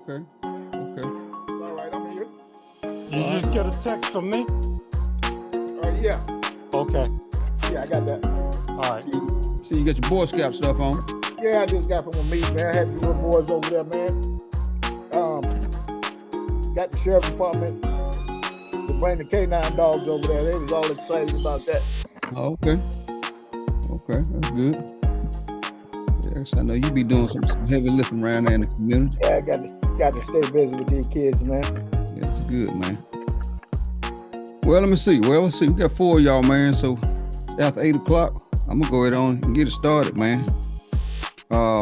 Okay. Okay. All right, I'm here. You just get a text from me? Yeah. Okay. Yeah, I got that. All right. See, you got your Boy Scout stuff on. Yeah, I just got from a meeting, man. I had the little boys over there, man. Got the sheriff department to bring the K9 dogs over there. They was all excited about that. Oh, okay. Okay, that's good. Yes, I know you be doing some heavy lifting around there in the community. Yeah, I got to stay busy with these kids, man. Yeah, that's good, man. Well, let me see. Well, let's see. We got 4 of y'all, man. So it's after 8 o'clock. I'm gonna go ahead on and get it started, man. I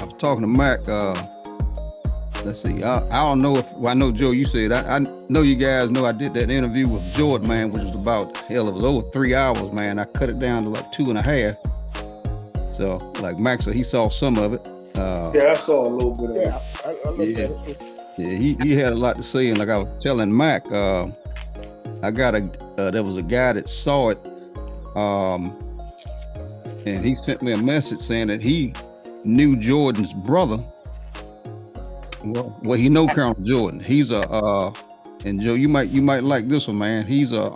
was talking to Mac. Let's see. I don't know if I know Joe. You said I know you guys know I did that interview with Jordan, man, which was about hell. It was over 3 hours, man. I cut it down to like 2.5. So like Mac said, he saw some of it. Yeah, I saw a little bit of it. Yeah, I looked at it. Yeah, he had a lot to say, and like I was telling Mac, I got there was a guy that saw it, and he sent me a message saying that he knew Jordan's brother. Well, he know Colonel Jordan. He's and Joe, you might like this one, man. He's a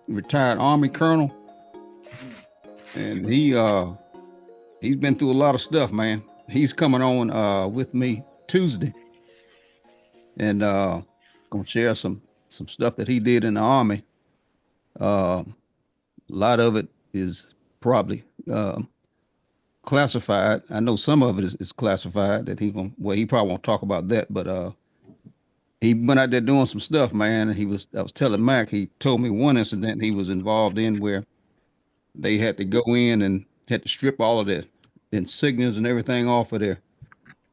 retired Army colonel, and he's been through a lot of stuff, man. He's coming on with me Tuesday, and gonna share some stuff that he did in the Army. A lot of it is probably classified. I know some of it is classified that he probably won't talk about that, but he went out there doing some stuff, man. And I was telling Mac, he told me one incident he was involved in where they had to go in and had to strip all of their insignias and everything off of their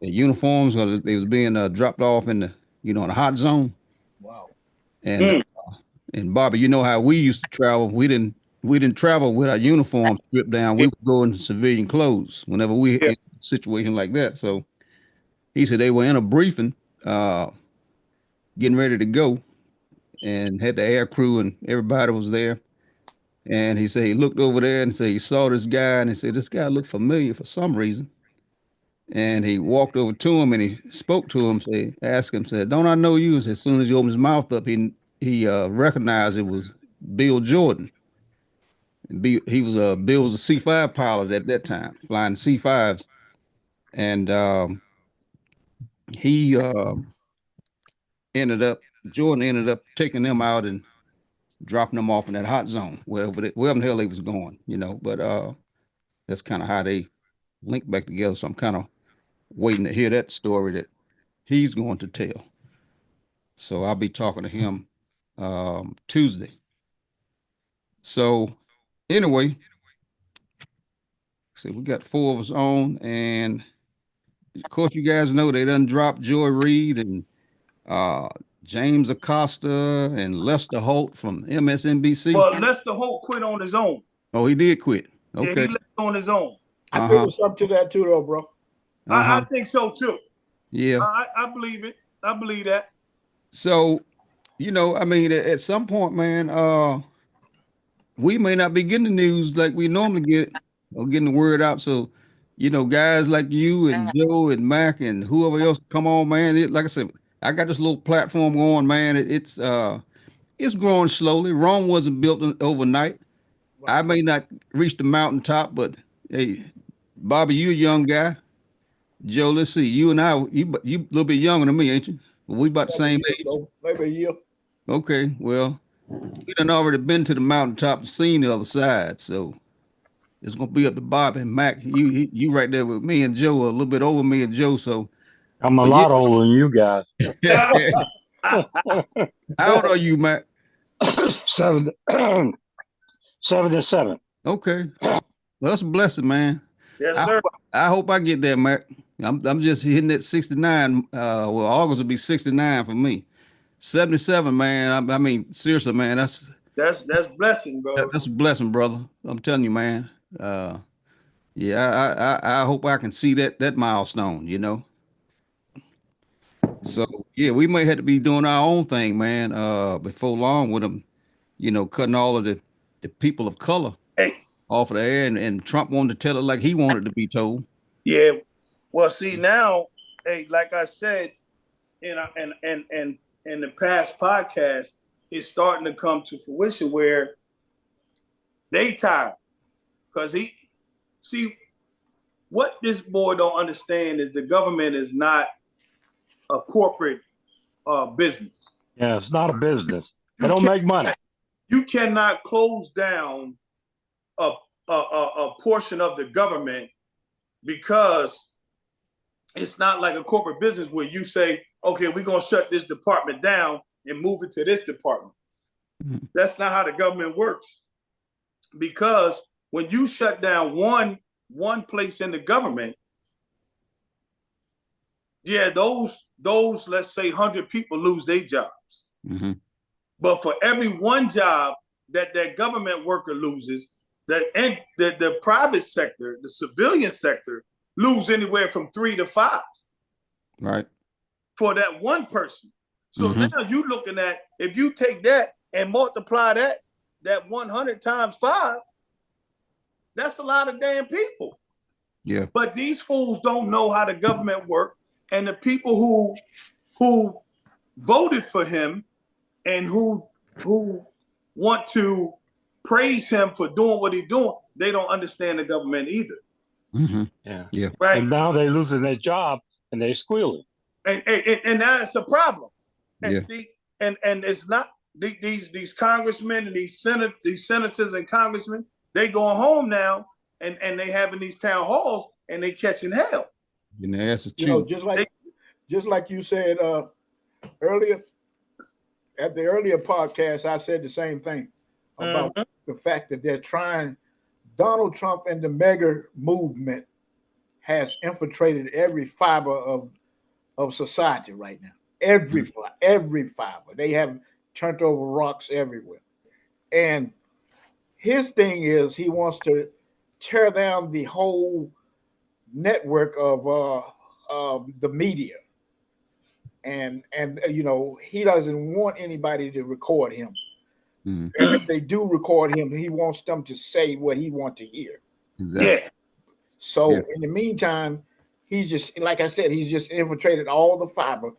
uniforms, because they was being dropped off in the in the hot zone. Wow. And and Bobby, you know how we used to travel. We didn't travel with our uniforms stripped down. We would go in civilian clothes whenever we in a situation like that. So he said they were in a briefing, getting ready to go, and had the air crew and everybody was there. And he said he looked over there and said he saw this guy, and he said this guy looked familiar for some reason. And he walked over to him and he spoke to him, asked him, said, "Don't I know you?" And as soon as he opened his mouth up, he recognized it was Bill Jordan. He was Bill was a C-5 pilot at that time, flying C-5s, and Jordan ended up taking them out and dropping them off in that hot zone, wherever the hell they was going, But that's kind of how they linked back together. So I'm kind of waiting to hear that story that he's going to tell. So I'll be talking to him Tuesday. So anyway, so we got 4 of us on, and of course you guys know they done dropped Joy Reid and James Acosta and Lester Holt from MSNBC. Well, Lester Holt quit on his own. Oh, he did quit. Okay. Yeah, he left on his own. I think there's something to that too, though, bro. I think so too. Yeah. I believe it. I believe that. So, I mean, at some point, man, we may not be getting the news like we normally get or getting the word out. So, guys like you and Joe and Mac and whoever else come on, man. Like I said, I got this little platform going, man. It's growing slowly. Rome wasn't built overnight. Wow. I may not reach the mountaintop, but hey, Bobby, you a young guy. Joe, let's see. You and I, you a little bit younger than me, ain't you? We about the same age. Maybe a year. Okay, well, we done already been to the mountaintop and seen the other side, so it's gonna be up to Bobby and Mac. You right there with me and Joe, a little bit over me and Joe. So I'm a lot older than you guys. How old are you, Mac? 77. Okay, well, that's a blessing, man. Yes, sir. I hope I get there, Mac. I'm just hitting at 69. Well, August will be 69 for me. 77, man. I mean, seriously, man. That's blessing, bro. That's a blessing, brother. I'm telling you, man. Yeah, I hope I can see that milestone. So yeah, we may have to be doing our own thing, man. Before long, with them, cutting all of the people of color off of the air, and Trump wanted to tell it like he wanted to be told. Yeah. Well, see now, hey, like I said in the past podcast, it's starting to come to fruition where they tired. Because what this boy don't understand is the government is not a corporate business. Yeah, it's not a business. They don't make money. You cannot close down a portion of the government because it's not like a corporate business where you say, okay, we're going to shut this department down and move it to this department. Mm-hmm. That's not how the government works. Because when you shut down one place in the government, yeah, those let's say 100 people lose their jobs. Mm-hmm. But for every one job that government worker loses, the private sector, the civilian sector, lose anywhere from 3 to 5. Right. For that one person. So now you're looking at, if you take that and multiply that 100 times 5, that's a lot of damn people. Yeah. But these fools don't know how the government works, and the people who voted for him and who want to praise him for doing what he's doing, they don't understand the government either. Mm-hmm. Yeah. Yeah. Right. And now they're losing their job and they're squealing. And now it's a problem. And yeah. See, and it's not these congressmen and these senators and congressmen, they going home now and they having these town halls and they catching hell. And the ass is you know, just like you said earlier, at the earlier podcast, I said the same thing about the fact that they're trying. Donald Trump and the MAGA movement has infiltrated every fiber of society right now. Every fiber. They have turned over rocks everywhere. And his thing is he wants to tear down the whole network of the media. And you know, he doesn't want anybody to record him. And if they do record him, he wants them to say what he wants to hear. Exactly. Yeah. So in the meantime, he's just, like I said, he's just infiltrated all the fiber.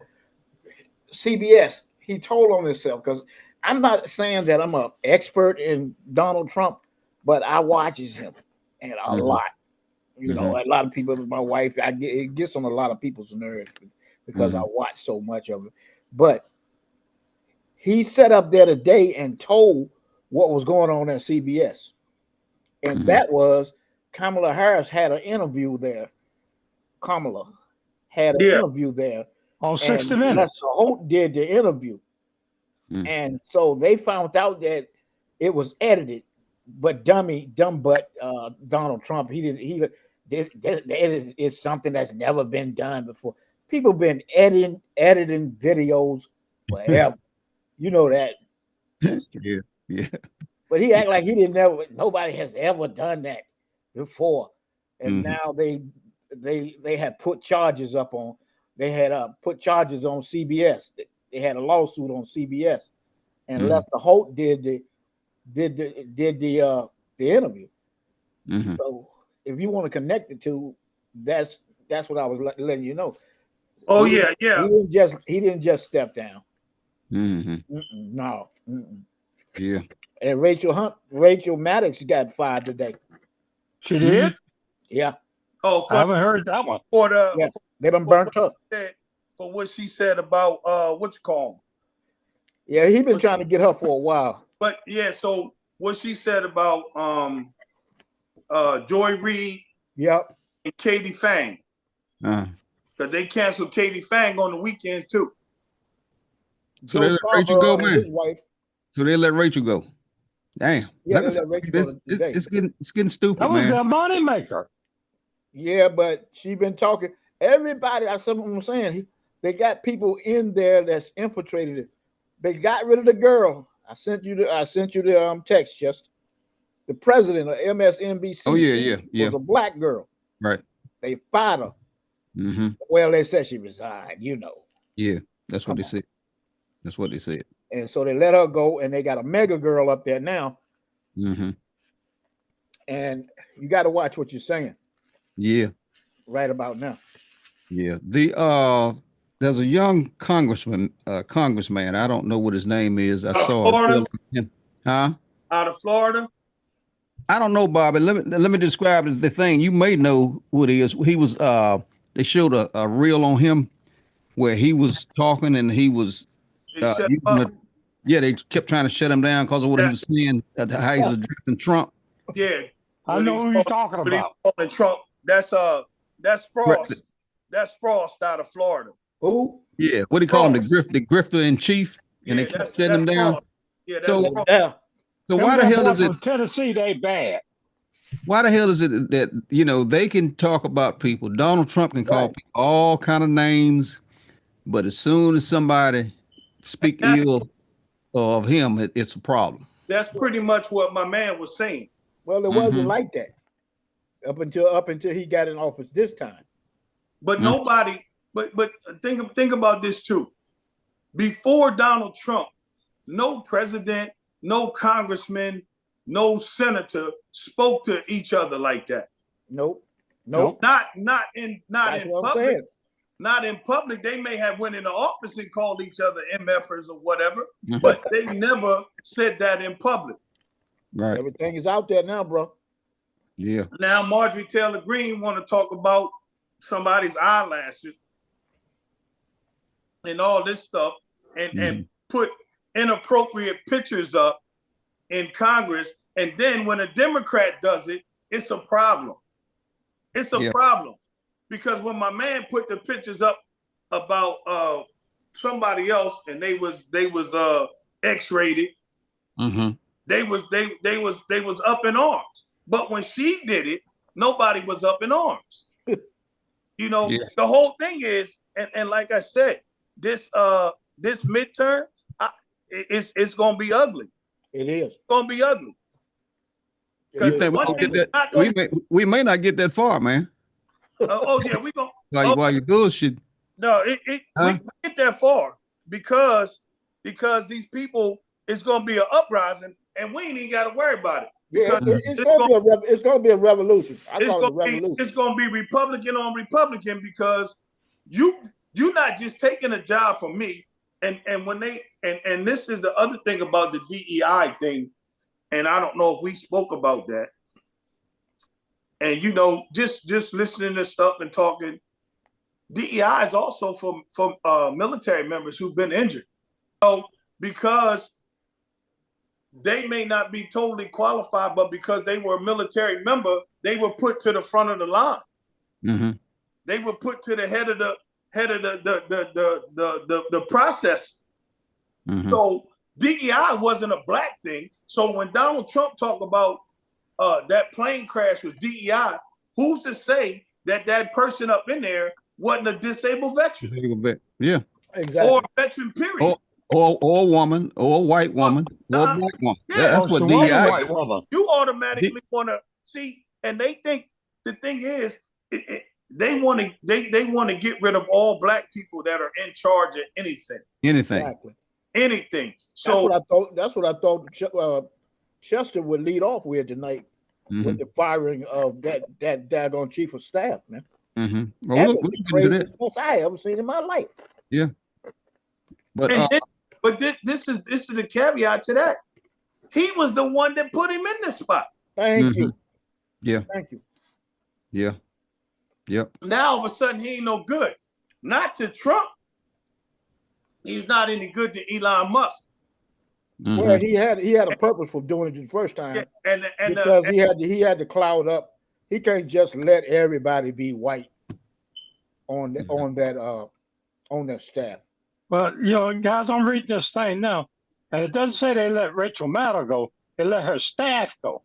CBS, he told on himself, because I'm not saying that I'm an expert in Donald Trump, but I watches him and a lot. You know, a lot of people, my wife, it gets on a lot of people's nerves because I watch so much of it. But he sat up there today and told what was going on at CBS. And that was Kamala Harris had an interview there. Kamala had an interview there. On 60 Minutes. Lester Holt did the interview. And so they found out that it was edited, but dumb butt Donald Trump, this is something that's never been done before. People been editing videos forever. You know that. Yeah. But he act like nobody has ever done that before. And now they had put charges up on. They had put charges on CBS. They had a lawsuit on CBS, and Lester Holt did the interview. So if you want to connect the two, that's what I was letting you know. Oh he didn't just step down. No. Yeah. And Rachel Maddox got fired today. She did? Yeah. Oh, I haven't heard that one. They done burnt her. For what she said about what you call him. Yeah, he been trying to get her for a while. But yeah, so what she said about Joy Reid, and Katie Fang, because they canceled Katie Fang on the weekend too. So they let Rachel go, man. So they let Rachel go. Damn. Yeah, they let Rachel go today. It's getting stupid. That was man. their money maker. Yeah, but she been talking. Everybody, that's what I'm saying. They got people in there that's infiltrated it. They got rid of the girl. I sent you the text, just the president of MSNBC. Oh yeah. Was a black girl. Right. They fired her. Well, they said she resigned. You know. Yeah, that's what they said. That's what they said. And so they let her go, and they got a mega girl up there now. And you got to watch what you're saying. Yeah. Right about now. Yeah. There's a young congressman. I don't know what his name is. I Out of saw a Florida? reel of him. Huh? Out of Florida? I don't know, Bobby. Let me describe the thing. You may know who it is. He was they showed a reel on him where he was talking and he was They shut using up. yeah, they kept trying to shut him down because of what he was saying, how he's addressing Trump. Yeah. I know who you're talking When he about. was calling Trump. That's Frost. Correct. That's Frost out of Florida. Who? Yeah, what do you call him? The grifter in chief, and Yeah, they kept shutting him that's down. Frost. Yeah, that's So, Frost. Yeah. so Them why the young hell boys is it? from Tennessee, they bad. Why the hell is it that they can talk about people? Donald Trump can call Right. people all kind of names, but as soon as somebody speak ill of him, it's a problem. That's pretty much what my man was saying. Well, it wasn't like that up until he got in office this time. But nobody, but think about this too. Before Donald Trump, no president, no congressman, no senator spoke to each other like that. Nope. Not in That's what I'm public. saying. Not in public. They may have went into office and called each other MFers or whatever, but they never said that in public. Right. Everything is out there now, bro. Yeah. Now Marjorie Taylor Greene want to talk about somebody's eyelashes and all this stuff and put inappropriate pictures up in Congress. And then when a Democrat does it, it's a problem. It's a problem. Because when my man put the pictures up about somebody else and they was X-rated, they was up in arms. But when she did it, nobody was up in arms. The whole thing is, and like I said, this midterm, it's gonna be ugly. It is. It's gonna be ugly. You think we may not get that far, man? Oh yeah, we gonna. While you bullshit. No, we get that far because these people, it's gonna be an uprising, and we ain't even got to worry about it. Yeah, it's gonna be a revolution. I call it a revolution. It's gonna be Republican on Republican because you're not just taking a job from me, and when they and this is the other thing about the DEI thing, and I don't know if we spoke about that. And just listening to stuff and talking, DEI is also from military members who've been injured. So because they may not be totally qualified, but because they were a military member, they were put to the front of the line. They were put to the head of the process. So DEI wasn't a black thing. So when Donald Trump talked about that plane crash with DEI, who's to say that person up in there wasn't a disabled veteran? Yeah, exactly. Or a veteran, period. Or a woman, or a white woman, or a black woman. Yeah. That's what was a DEI. white woman. You automatically want to see, and they think the thing is, they want to get rid of all black people that are in charge of anything. Exactly. Anything. So that's what I thought Chester would lead off with tonight with the firing of that daggone chief of staff, man. Well, That was the craziest thing I ever seen in my life. Yeah. But this is the caveat to that. He was the one that put him in this spot. Thank you. Yeah. Thank you. Yeah. Yep. Now all of a sudden he ain't no good. Not to Trump. He's not any good to Elon Musk. Well, he had a purpose for doing it the first time. Yeah, and because he had to cloud up. He can't just let everybody be white on that staff. Well, guys, I'm reading this thing now, and it doesn't say they let Rachel Maddow go. They let her staff go.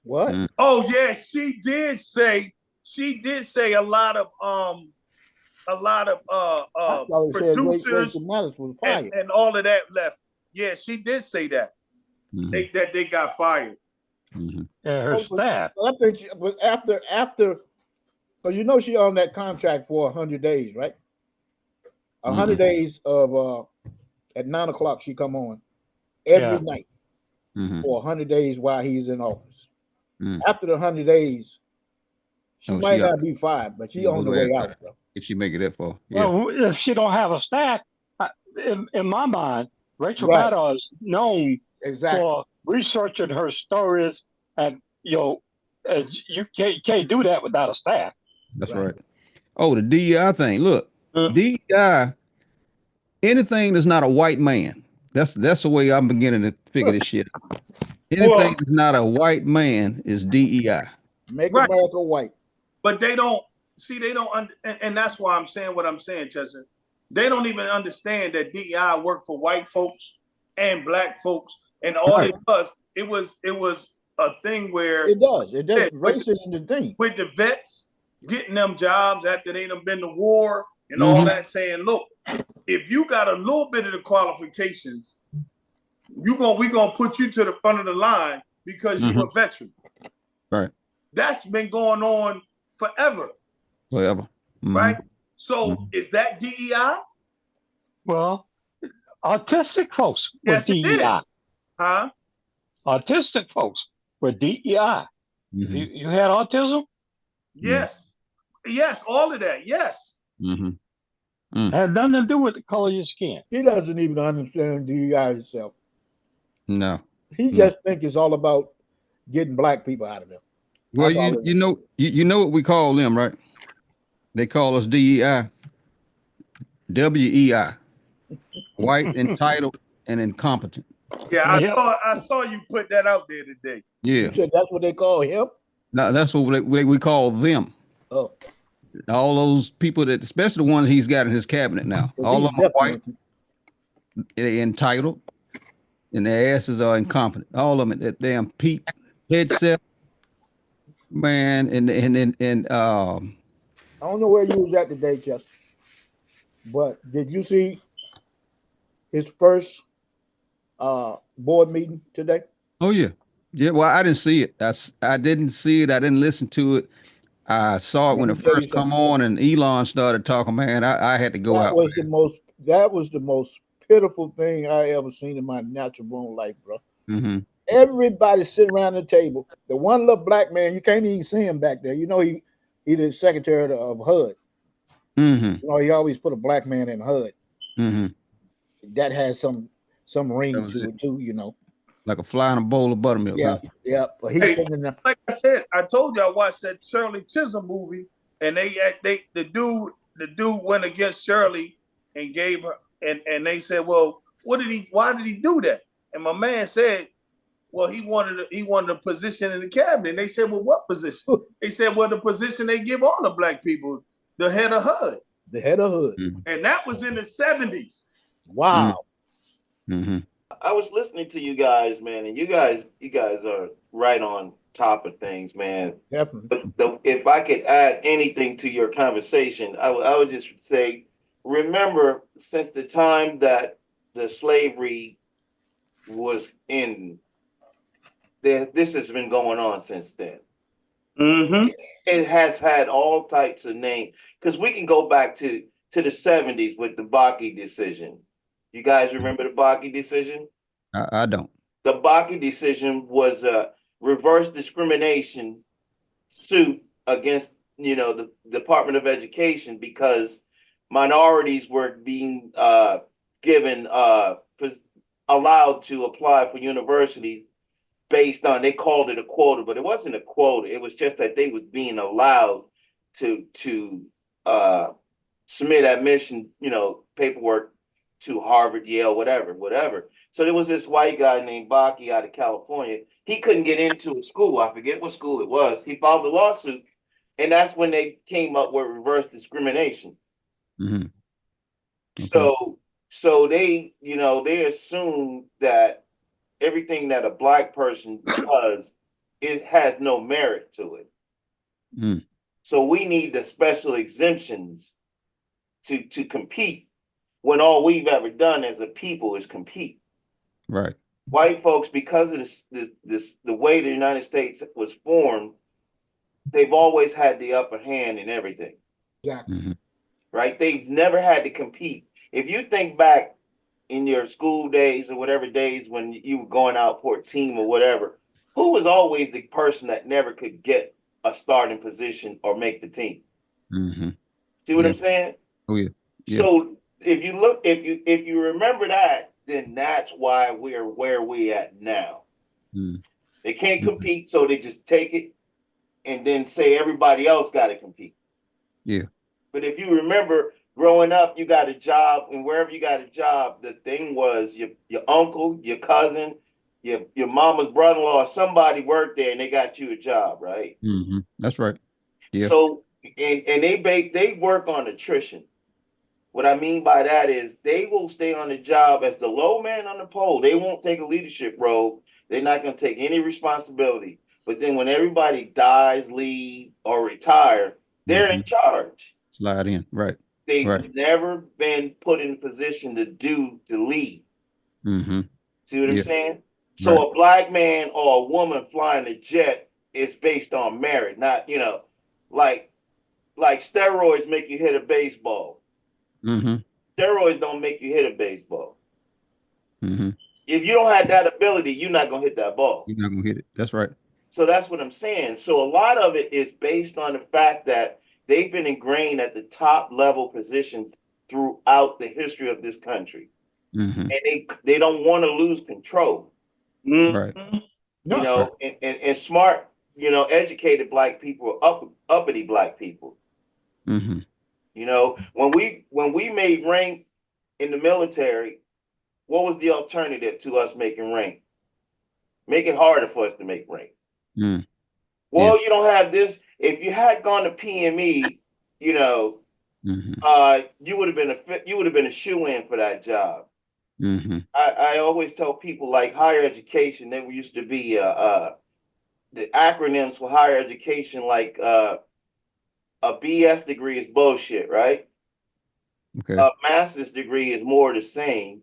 What? Oh yeah, she did say a lot of producers and all of that left. Yeah, she did say that. They got fired. Yeah, her staff. I think but after, because she on that contract for 100 days, right? 100 days of at 9:00 she come on every night for 100 days while he's in office. After the 100 days, She might not be fired, but she on the way out, bro. If she make it that far. Yeah. Well, if she don't have a staff, in my mind, Rachel Maddow is known for researching her stories, and you can't do that without a staff. That's right. Oh, the DEI thing. Look, DEI, anything that's not a white man. That's the way I'm beginning to figure this shit out. Anything that's not a white man is DEI. Make America white. But they don't see, and that's why I'm saying what I'm saying, Chester. They don't even understand that DEI worked for white folks and black folks, and all it was a thing where it does. Racism the thing with the vets getting them jobs after they done been to war and all that, saying, look, if you got a little bit of the qualifications, we gonna put you to the front of the line because you're a veteran. Right. That's been going on forever. Right? So is that DEI? Well, autistic folks with DEI. Huh? Autistic folks with DEI. You had autism? Yes. Yes, all of that. Yes. Had nothing to do with the color of your skin. He doesn't even understand DEI himself. No. He just think it's all about getting black people out of them. Well, you know what we call them, right? They call us DEI. WEI. White, entitled, and incompetent. Yeah, I saw you put that out there today. Yeah. You said that's what they call him? No, that's what we call them. Oh. All those people that, especially the ones he's got in his cabinet now. All of them are white, they're entitled, and their asses are incompetent. All of them, that damn Pete Headset, man, and I don't know where you was at today, Chester, but did you see his first board meeting today? Oh yeah. Well, I didn't see it. I didn't see it. I didn't listen to it. I saw it when it first come on, and Elon started talking. Man, I had to go out. That was the most pitiful thing I ever seen in my natural born life, bro. Everybody sitting around the table. The one little black man, you can't even see him back there. You know he the secretary of HUD. You know, he always put a black man in HUD. That has some ring to it too, you know. Like a fly in a bowl of buttermilk. Yeah. But he's sitting there. Like I said, I told you I watched that Shirley Chisholm movie, and the dude went against Shirley and gave her, and they said, well, why did he do that? And my man said, well, he wanted a position in the cabinet. And they said, well, what position? They said, well, the position they give all the black people, the head of HUD. The head of HUD. And that was in the 70s. Wow. I was listening to you guys, man, and you guys are right on top of things, man. Definitely. But if I could add anything to your conversation, I would just say, remember, since the time that the slavery was in, this has been going on since then. It has had all types of names, because we can go back to the 70s with the Bakke decision. You guys remember the Bakke decision? I don't. The Bakke decision was a reverse discrimination suit against, the Department of Education, because minorities were being given allowed to apply for universities based on, they called it a quota, but it wasn't a quota. It was just that they was being allowed to submit admission, paperwork to Harvard, Yale, whatever. So there was this white guy named Bakke out of California. He couldn't get into a school. I forget what school it was. He filed a lawsuit, and that's when they came up with reverse discrimination. Okay. So they, they assume that everything that a black person does, it has no merit to it. So we need the special exemptions to compete, when all we've ever done as a people is compete. Right. White folks, because of the way the United States was formed, they've always had the upper hand in everything. Exactly. Right? They've never had to compete. If you think back in your school days or whatever days when you were going out for a team or whatever, who was always the person that never could get a starting position or make the team. Mm-hmm. See what I'm saying? Oh yeah. So if you remember that, then that's why we're where we at now. Mm. They can't compete, so they just take it and then say everybody else got to compete. Yeah. But if you remember growing up, you got a job, and wherever you got a job, the thing was your uncle, your cousin, your mama's brother-in-law, somebody worked there and they got you a job, right? Mm-hmm. That's right. Yeah. So and they work on attrition. What I mean by that is they will stay on the job as the low man on the pole. They won't take a leadership role. They're not going to take any responsibility. But then when everybody dies, leave, or retire, they're in charge. Slide in. Right. They've never been put in a position to lead. Mm-hmm. See what I'm saying? So a black man or a woman flying a jet is based on merit, not, like steroids make you hit a baseball. Mm-hmm. Steroids don't make you hit a baseball. Mm-hmm. If you don't have that ability, you're not gonna hit that ball. You're not gonna hit it. That's right. So that's what I'm saying. So a lot of it is based on the fact that they've been ingrained at the top level positions throughout the history of this country. Mm-hmm. And they don't want to lose control. Right. And smart, educated black people, uppity black people. Mm-hmm. When we made rank in the military, what was the alternative to us making rank? Make it harder for us to make rank. Mm. Well, you don't have this. If you had gone to PME, you would have been a shoe-in for that job. Mm-hmm. I always tell people, like, higher education, there used to be the acronyms for higher education, like a BS degree is bullshit, right? Okay. A master's degree is more the same,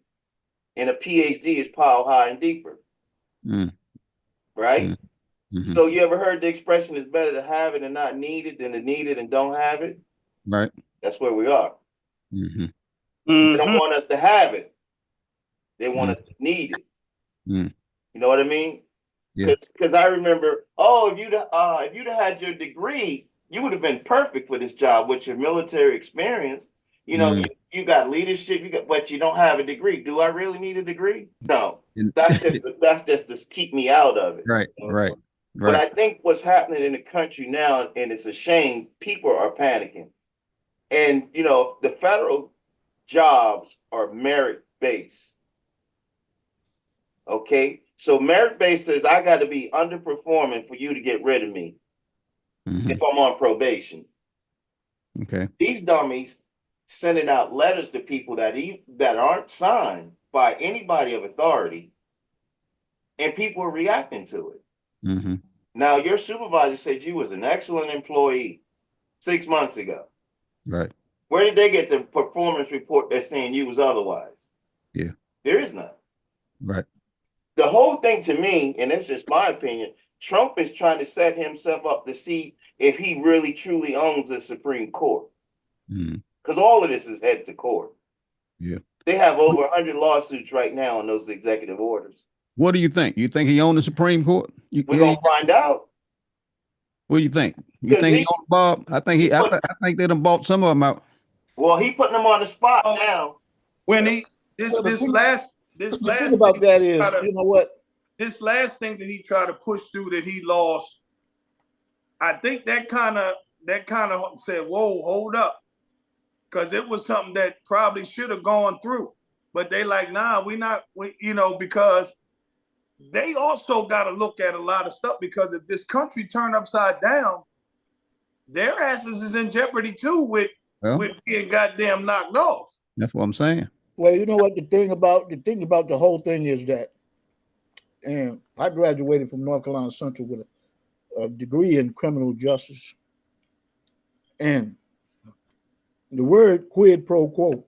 and a PhD is pile high and deeper. Mm. Right? Mm-hmm. So you ever heard the expression, it's better to have it and not need it than to need it and don't have it? Right. That's where we are. Mm-hmm. They don't want us to have it. They want us to need it. Mm. You know what I mean? Yeah. Because I remember, if you'd had your degree, you would have been perfect for this job with your military experience. You got leadership, but you don't have a degree. Do I really need a degree? No. That's just to keep me out of it. Right. But I think what's happening in the country now, and it's a shame, people are panicking. And, the federal jobs are merit-based. Okay? So merit-based says I got to be underperforming for you to get rid of me if I'm on probation. Okay. These dummies sending out letters to people that aren't signed by anybody of authority, and people are reacting to it. Mm-hmm. Now, your supervisor said you was an excellent employee 6 months ago. Right. Where did they get the performance report that's saying you was otherwise? Yeah. There is none. Right. The whole thing, to me, and it's just my opinion, Trump is trying to set himself up to see if he really truly owns the Supreme Court. Because all of this is headed to court. Yeah. They have over 100 lawsuits right now on those executive orders. What do you think? You think he owns the Supreme Court? We're gonna find out. What do you think? You think he owns Bob? I think I think they done bought some of them out. Well, he putting them on the spot now. When this last thing about that is, you know what? This last thing that he tried to push through that he lost, I think that kind of said, "Whoa, hold up," because it was something that probably should have gone through. But they like, nah, because they also got to look at a lot of stuff, because if this country turned upside down, their asses is in jeopardy too with being goddamn knocked off. That's what I'm saying. Well, you know what the thing about the whole thing is that, and I graduated from North Carolina Central with a degree in criminal justice, and the word quid pro quo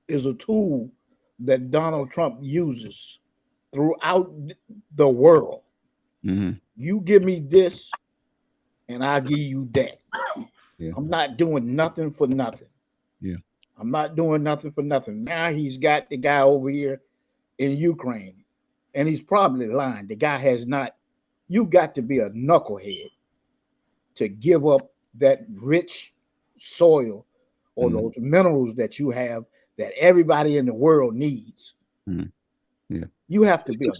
is a tool that Donald Trump uses throughout the world. Mm-hmm. You give me this, and I'll give you that. Yeah. I'm not doing nothing for nothing. Yeah. I'm not doing nothing for nothing. Now he's got the guy over here in Ukraine, and he's probably lying. The guy has not. You got to be a knucklehead to give up that rich soil or those minerals that you have that everybody in the world needs. Yeah, you have to be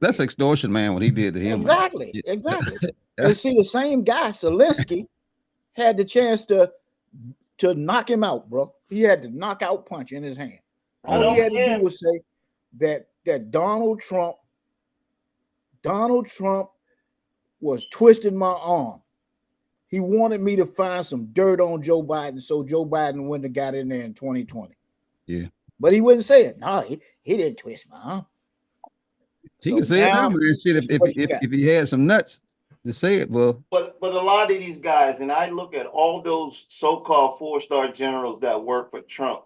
that's extortion, man. What he did to him, exactly, man. Exactly. And see, the same guy, Zelensky, had the chance to knock him out, bro. He had the knockout punch in his hand. All he had to do was say that Donald Trump was twisting my arm. He wanted me to find some dirt on Joe Biden, so Joe Biden wouldn't have got in there in 2020. Yeah, but he wouldn't say it. No, he didn't twist my arm. He can say it now, but shit, if he had some nuts to say it, well. But a lot of these guys, and I look at all those so-called 4-star generals that work for Trump.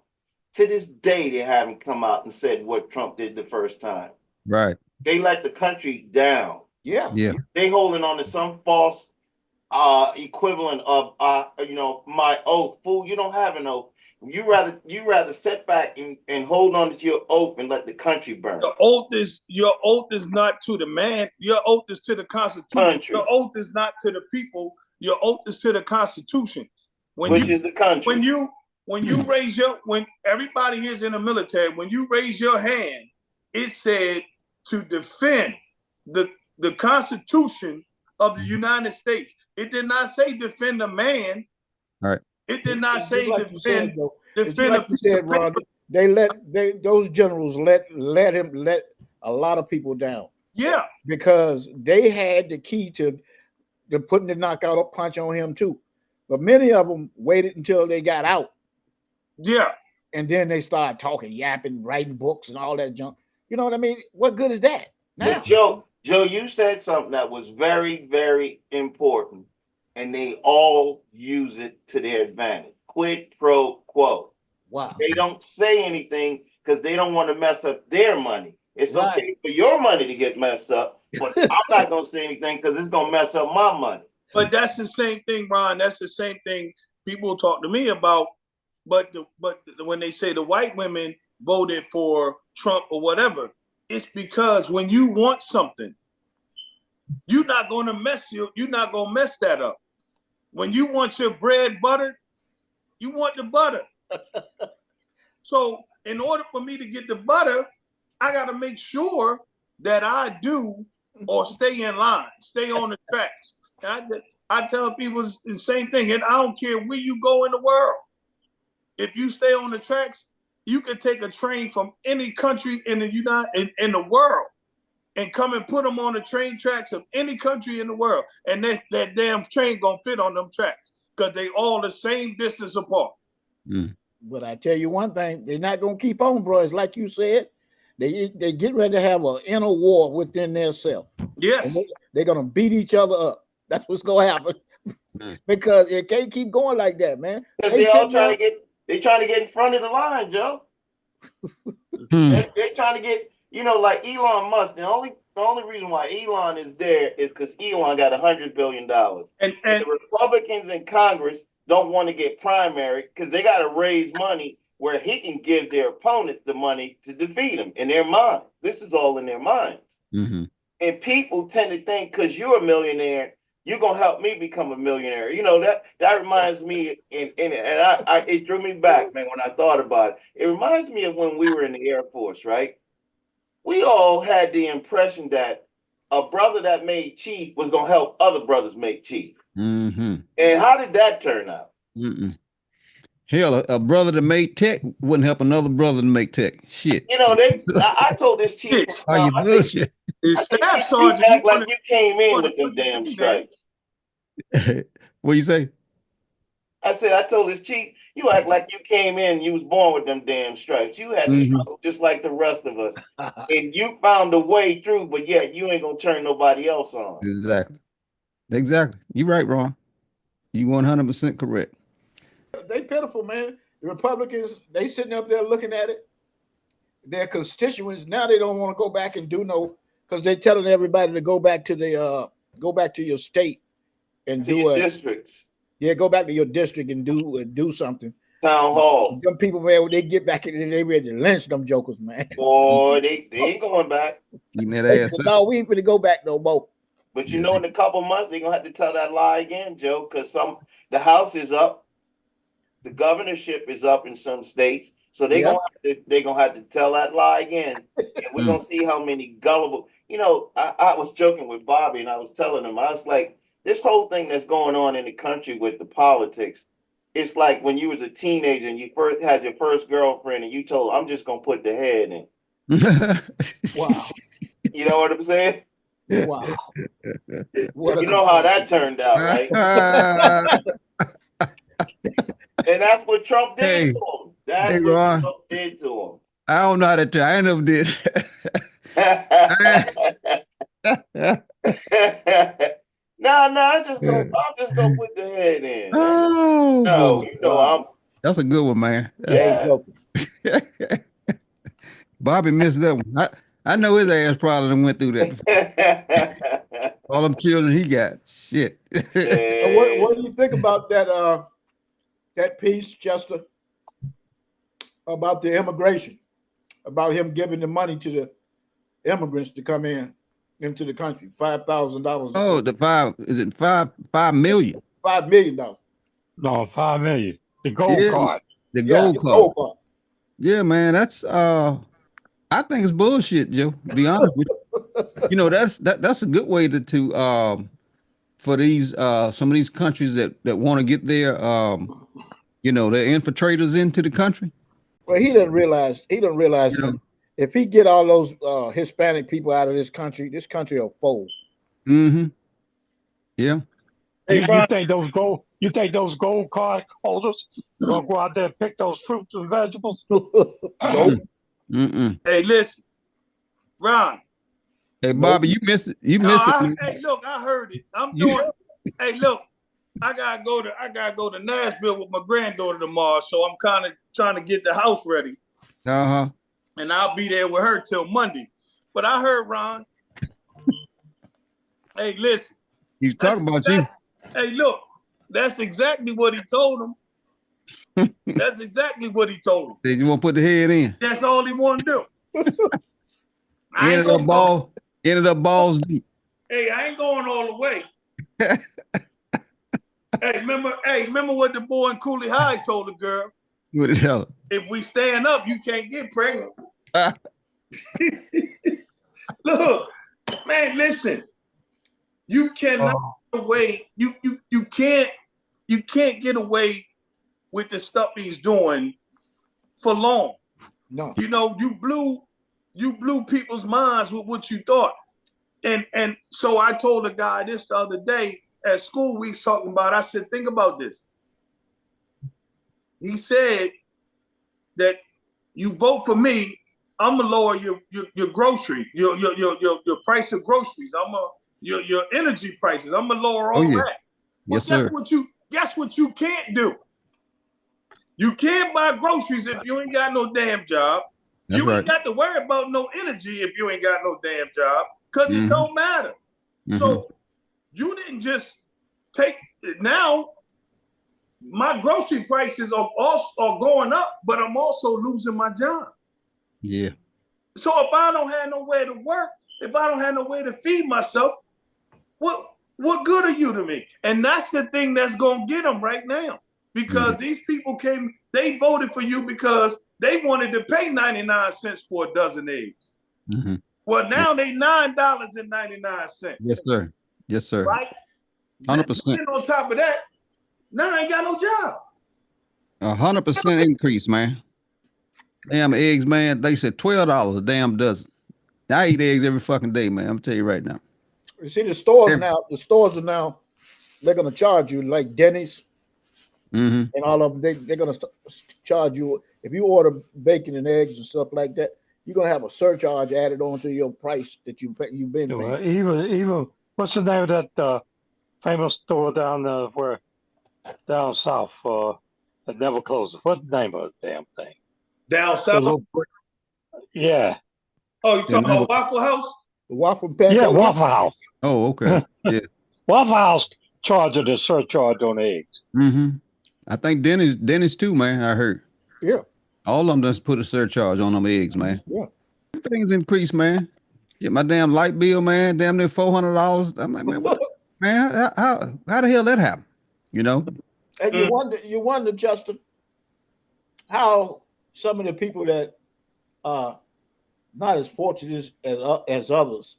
To this day, they haven't come out and said what Trump did the first time. Right. They let the country down. Yeah. They holding on to some false equivalent of my oath. Fool, you don't have an oath. You rather sit back and hold on to your oath and let the country burn. Your oath is not to the man. Your oath is to the Constitution. Country. Your oath is not to the people. Your oath is to the Constitution. Which is the country. When everybody here is in the military, when you raise your hand, it said to defend the Constitution of the United States. It did not say defend a man. All right. It did not say like defend like you said, Ron, those generals let a lot of people down. Yeah. Because they had the key to putting the knockout punch on him too. But many of them waited until they got out. Yeah. And then they started talking, yapping, writing books and all that junk. You know what I mean? What good is that? Now, but Joe, you said something that was very, very important, and they all use it to their advantage. Quid pro quo. Wow. They don't say anything because they don't want to mess up their money. It's okay for your money to get messed up, but I'm not going to say anything because it's going to mess up my money. But that's the same thing, Ron. That's the same thing people talk to me about. But when they say the white women voted for Trump or whatever, it's because when you want something, you're not going to mess that up. When you want your bread buttered, you want the butter. So in order for me to get the butter, I got to make sure that I do or stay in line, stay on the tracks. And I tell people the same thing, and I don't care where you go in the world. If you stay on the tracks, you can take a train from any country in the world and come and put them on the train tracks of any country in the world. And that damn train gonna fit on them tracks because they all the same distance apart. But I tell you one thing, they're not gonna keep on, bro. It's like you said, they get ready to have an inner war within themselves. Yes. They're gonna beat each other up. That's what's gonna happen. Because it can't keep going like that, man. Because they all trying to get in front of the line, Joe. They're trying to get, like Elon Musk. The only reason why Elon is there is because Elon got $100 billion. And the Republicans in Congress don't want to get primary because they got to raise money where he can give their opponents the money to defeat him in their minds. This is all in their minds. Mm-hmm. And people tend to think because you're a millionaire, you're gonna help me become a millionaire. That reminds me, and it drew me back, man, when I thought about it. It reminds me of when we were in the Air Force, right? We all had the impression that a brother that made chief was gonna help other brothers make chief. Mm-hmm. And how did that turn out? Hell, a brother that made tech wouldn't help another brother to make tech. Shit. I told this chief, bullshit. Staff sergeant, you act like you came in with them damn stripes. What you say? I said, I told this chief, you act like you came in, you was born with them damn stripes. You had to struggle just like the rest of us. And you found a way through, but yet you ain't gonna turn nobody else on. Exactly. You're right, Ron. You 100% correct. They pitiful, man. The Republicans, they sitting up there looking at it. Their constituents, now they don't want to go back and because they're telling everybody to go back to your state and do districts. Yeah, go back to your district and do something. Town hall. Them people, man, when they get back in, they ready to lynch them jokers, man. Boy, they ain't going back. Eating that ass up. No, we ain't gonna go back no more. But you know, in a couple months, they're gonna have to tell that lie again, Joe, because the House is up, the governorship is up in some states, so they're gonna have to tell that lie again, and we're gonna see how many gullible. You know, I was joking with Bobby, and I was telling him, I was like, this whole thing that's going on in the country with the politics, it's like when you was a teenager and you first had your first girlfriend, and you told, I'm just gonna put the head in. Wow. You know what I'm saying? Wow. You know how that turned out, right? And that's what Trump did to him. That's what Trump did to him. I don't know how to tell. I never did. No, I'm just gonna put the head in. Oh, no, you know, that's a good one, man. Yeah. Bobby missed that one. I know his ass probably done went through that. All them children he got. Shit. What do you think about that piece, Chester, about the immigration, about him giving the money to the immigrants to come into the country, $5,000? Oh, $5 million? $5 million. No, $5 million. The gold card. The gold card. Yeah, man, that's I think it's bullshit, Joe. To be honest with you. You know, that's a good way to for these some of these countries that want to get their you know, their infiltrators into the country. Well, he doesn't realize if he get all those Hispanic people out of this country will fold. Mm-hmm. Yeah. You think those gold card holders gonna go out there and pick those fruits and vegetables? Nope. Hey, listen, Ron. Hey, Bobby, you missed it. You missed it. Hey, look, I heard it. I'm doing. Hey, look, I gotta go to Nashville with my granddaughter tomorrow, so I'm kind of trying to get the house ready. And I'll be there with her till Monday. But I heard Ron. Hey, listen. He's talking about you. Hey, look, that's exactly what he told him. That's exactly what he told him. Did you want to put the head in? That's all he want to do. Ended up balls deep. Hey, I ain't going all the way. Remember what the boy in Cooley High told the girl? What the hell? If we stand up, you can't get pregnant. Look, man, listen. You cannot get away. You can't get away with the stuff he's doing for long. No. You know, you blew people's minds with what you thought. And so I told a guy this the other day at school, we was talking about, I said, think about this. He said that you vote for me, I'm gonna lower your grocery, your price of groceries. Your energy prices. I'm gonna lower all that. Well, yes, sir. Guess what you can't do? You can't buy groceries if you ain't got no damn job. That's you right. ain't got to worry about no energy if you ain't got no damn job, because it don't matter. So you didn't just take it. Now my grocery prices are going up, but I'm also losing my job. Yeah. So if I don't have nowhere to work, if I don't have nowhere to feed myself, what good are you to me? And that's the thing that's gonna get them right now, because these people they voted for you because they wanted to pay 99 cents for a dozen eggs. Well, now they $9.99. Yes, sir. Yes, sir. Right? 100%. On top of that, now I ain't got no job. 100% increase, man. Damn eggs, man. They said $12 a damn dozen. I eat eggs every fucking day, man. I'm tell you right now. You see, the stores are now, they're gonna charge you, like Denny's and all of them. They're gonna charge you if you order bacon and eggs and stuff like that. You're gonna have a surcharge added on to your price that you've been paying. Even what's the name of that famous store down south that never closes? What's the name of the damn thing? Down south? Yeah. Oh, you talking about Waffle House? The Waffle Pancake? Yeah, Waffle House. Oh, okay. Yeah. Waffle House charging a surcharge on eggs. I think Dennis too, man. I heard. Yeah. All of them just put a surcharge on them eggs, man. Yeah. Things increase, man. Get my damn light bill, man. Damn near $400. I'm like, man, what, man? How the hell that happen? You know? And you wonder, Justin, how some of the people that are not as fortunate as others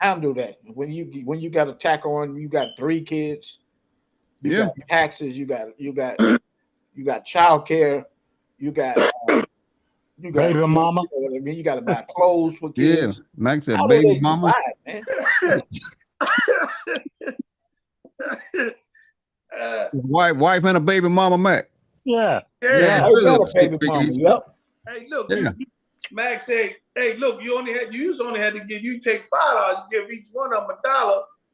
handle that. When you got a tack on, you got 3 kids, you got taxes, you got child care, you got baby mama. You know what I mean? You got to buy clothes for kids. Yeah, Max said How baby do they mama. survive, man? Wife and a baby mama, Mac. Yeah. I got a baby mama. Yep. Hey, look, Max said, hey, look, you only had to give, you take $5, you give each one of them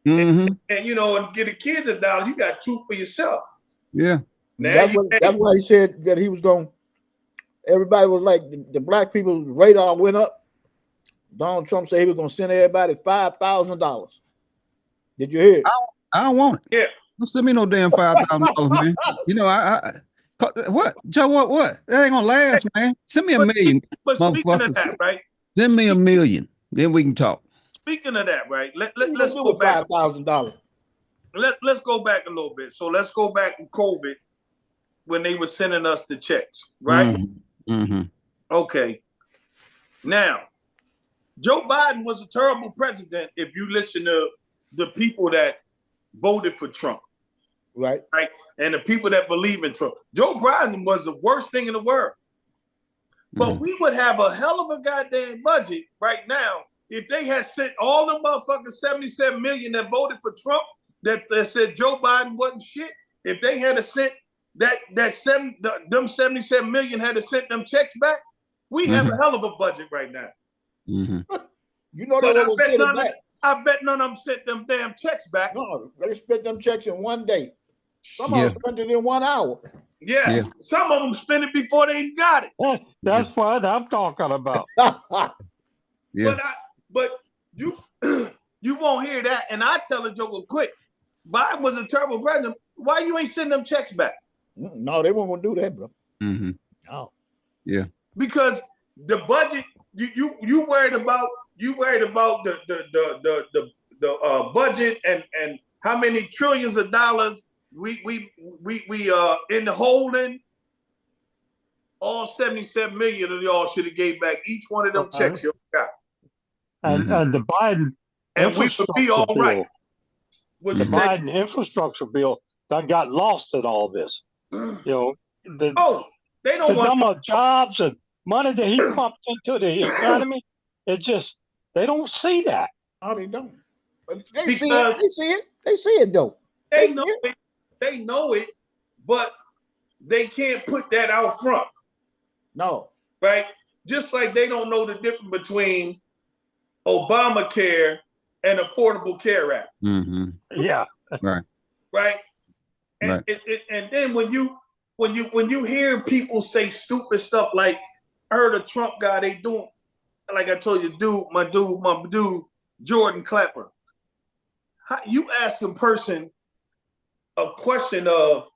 $1, and you know, and get the kids $1. You got 2 for yourself. Yeah. Now that's why he said that he was going. Everybody was like, the black people's radar went up. Donald Trump said he was going to send everybody $5,000. Did you hear it? I don't want it. Yeah. Don't send me no damn $5,000, man. You know, what? Joe, what? That ain't gonna last, man. Send me $1 million. But speaking of that, right? Send me $1 million. Then we can talk. Speaking of that, right? Let's go back. $5,000. Let's go back a little bit. So let's go back in COVID when they were sending us the checks, right? Okay. Now, Joe Biden was a terrible president if you listen to the people that voted for Trump. Right. And the people that believe in Trump. Joe Biden was the worst thing in the world. But we would have a hell of a goddamn budget right now if they had sent all the motherfucking 77 million that voted for Trump that said Joe Biden wasn't shit. If they had sent them 77 million had to sent them checks back, we have a hell of a budget right now. You know they won't send it back. I bet none of them sent them damn checks back. No, they spent them checks in one day. Some of them spent it in 1 hour. Yes, some of them spent it before they even got it. That's what I'm talking about. But you you won't hear that. And I tell a joke quick. Biden was a terrible president. Why you ain't sending them checks back? No, they weren't gonna do that, bro. No. Yeah. Because the budget, you worried about the budget and how many trillions of dollars we in the holding. All 77 million of y'all should have gave back each one of them checks you got. And the Biden and we would be all right. With the Biden infrastructure bill that got lost in all this. You know, they don't want number of jobs and money that he pumped into the economy. It's just they don't see that. No, they don't. But they see it. They see it though. They know it. They know it, but they can't put that out front. No. Right? Just like they don't know the difference between Obamacare and Affordable Care Act. Yeah. Right. Right. And and then when you hear people say stupid stuff like, I heard a Trump guy, they doing, like I told you, my dude, Jordan Clapper. How you ask a person a question of,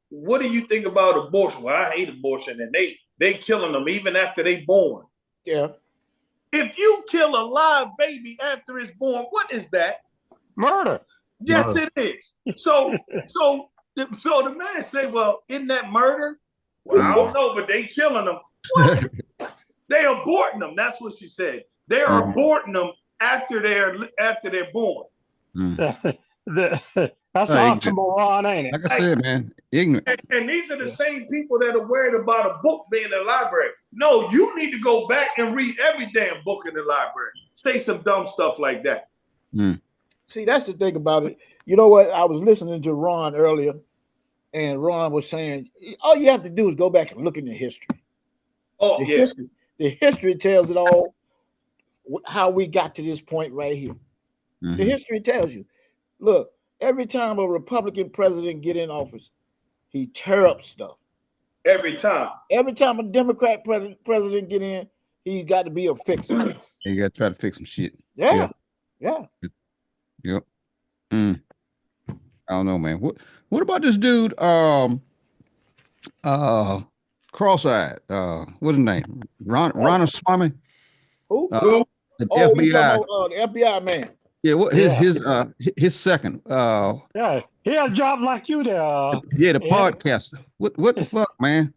what do you think about abortion? Well, I hate abortion, and they killing them even after they born. Yeah. If you kill a live baby after it's born, what is that? Murder. Yes, it is. So the man say, well, isn't that murder? Well, I don't know, but they killing them. What? They aborting them. That's what she said. They're aborting them after they're born. That's oxymoron, ain't it? Like I said, man, ignorant. And these are the same people that are worried about a book being in the library. No, you need to go back and read every damn book in the library. Say some dumb stuff like that. See, that's the thing about it. You know what? I was listening to Ron earlier, and Ron was saying, all you have to do is go back and look in the history. Oh, The history tells it all, how we got to this point right here. The history tells you. Look, every time a Republican president get in office, he tear up stuff. Every time. Every time a Democrat president get in, he got to be a fixer. You got to try to fix some shit. Yeah. Yep. I don't know, man. What about this dude? Cross-eyed. What's his name? Ramaswamy. Who? Who? The Oh, you FBI. talking about the FBI man? Yeah, what his second. Yeah, he had a job like you there. Yeah, the Ed. podcaster. What the fuck, man?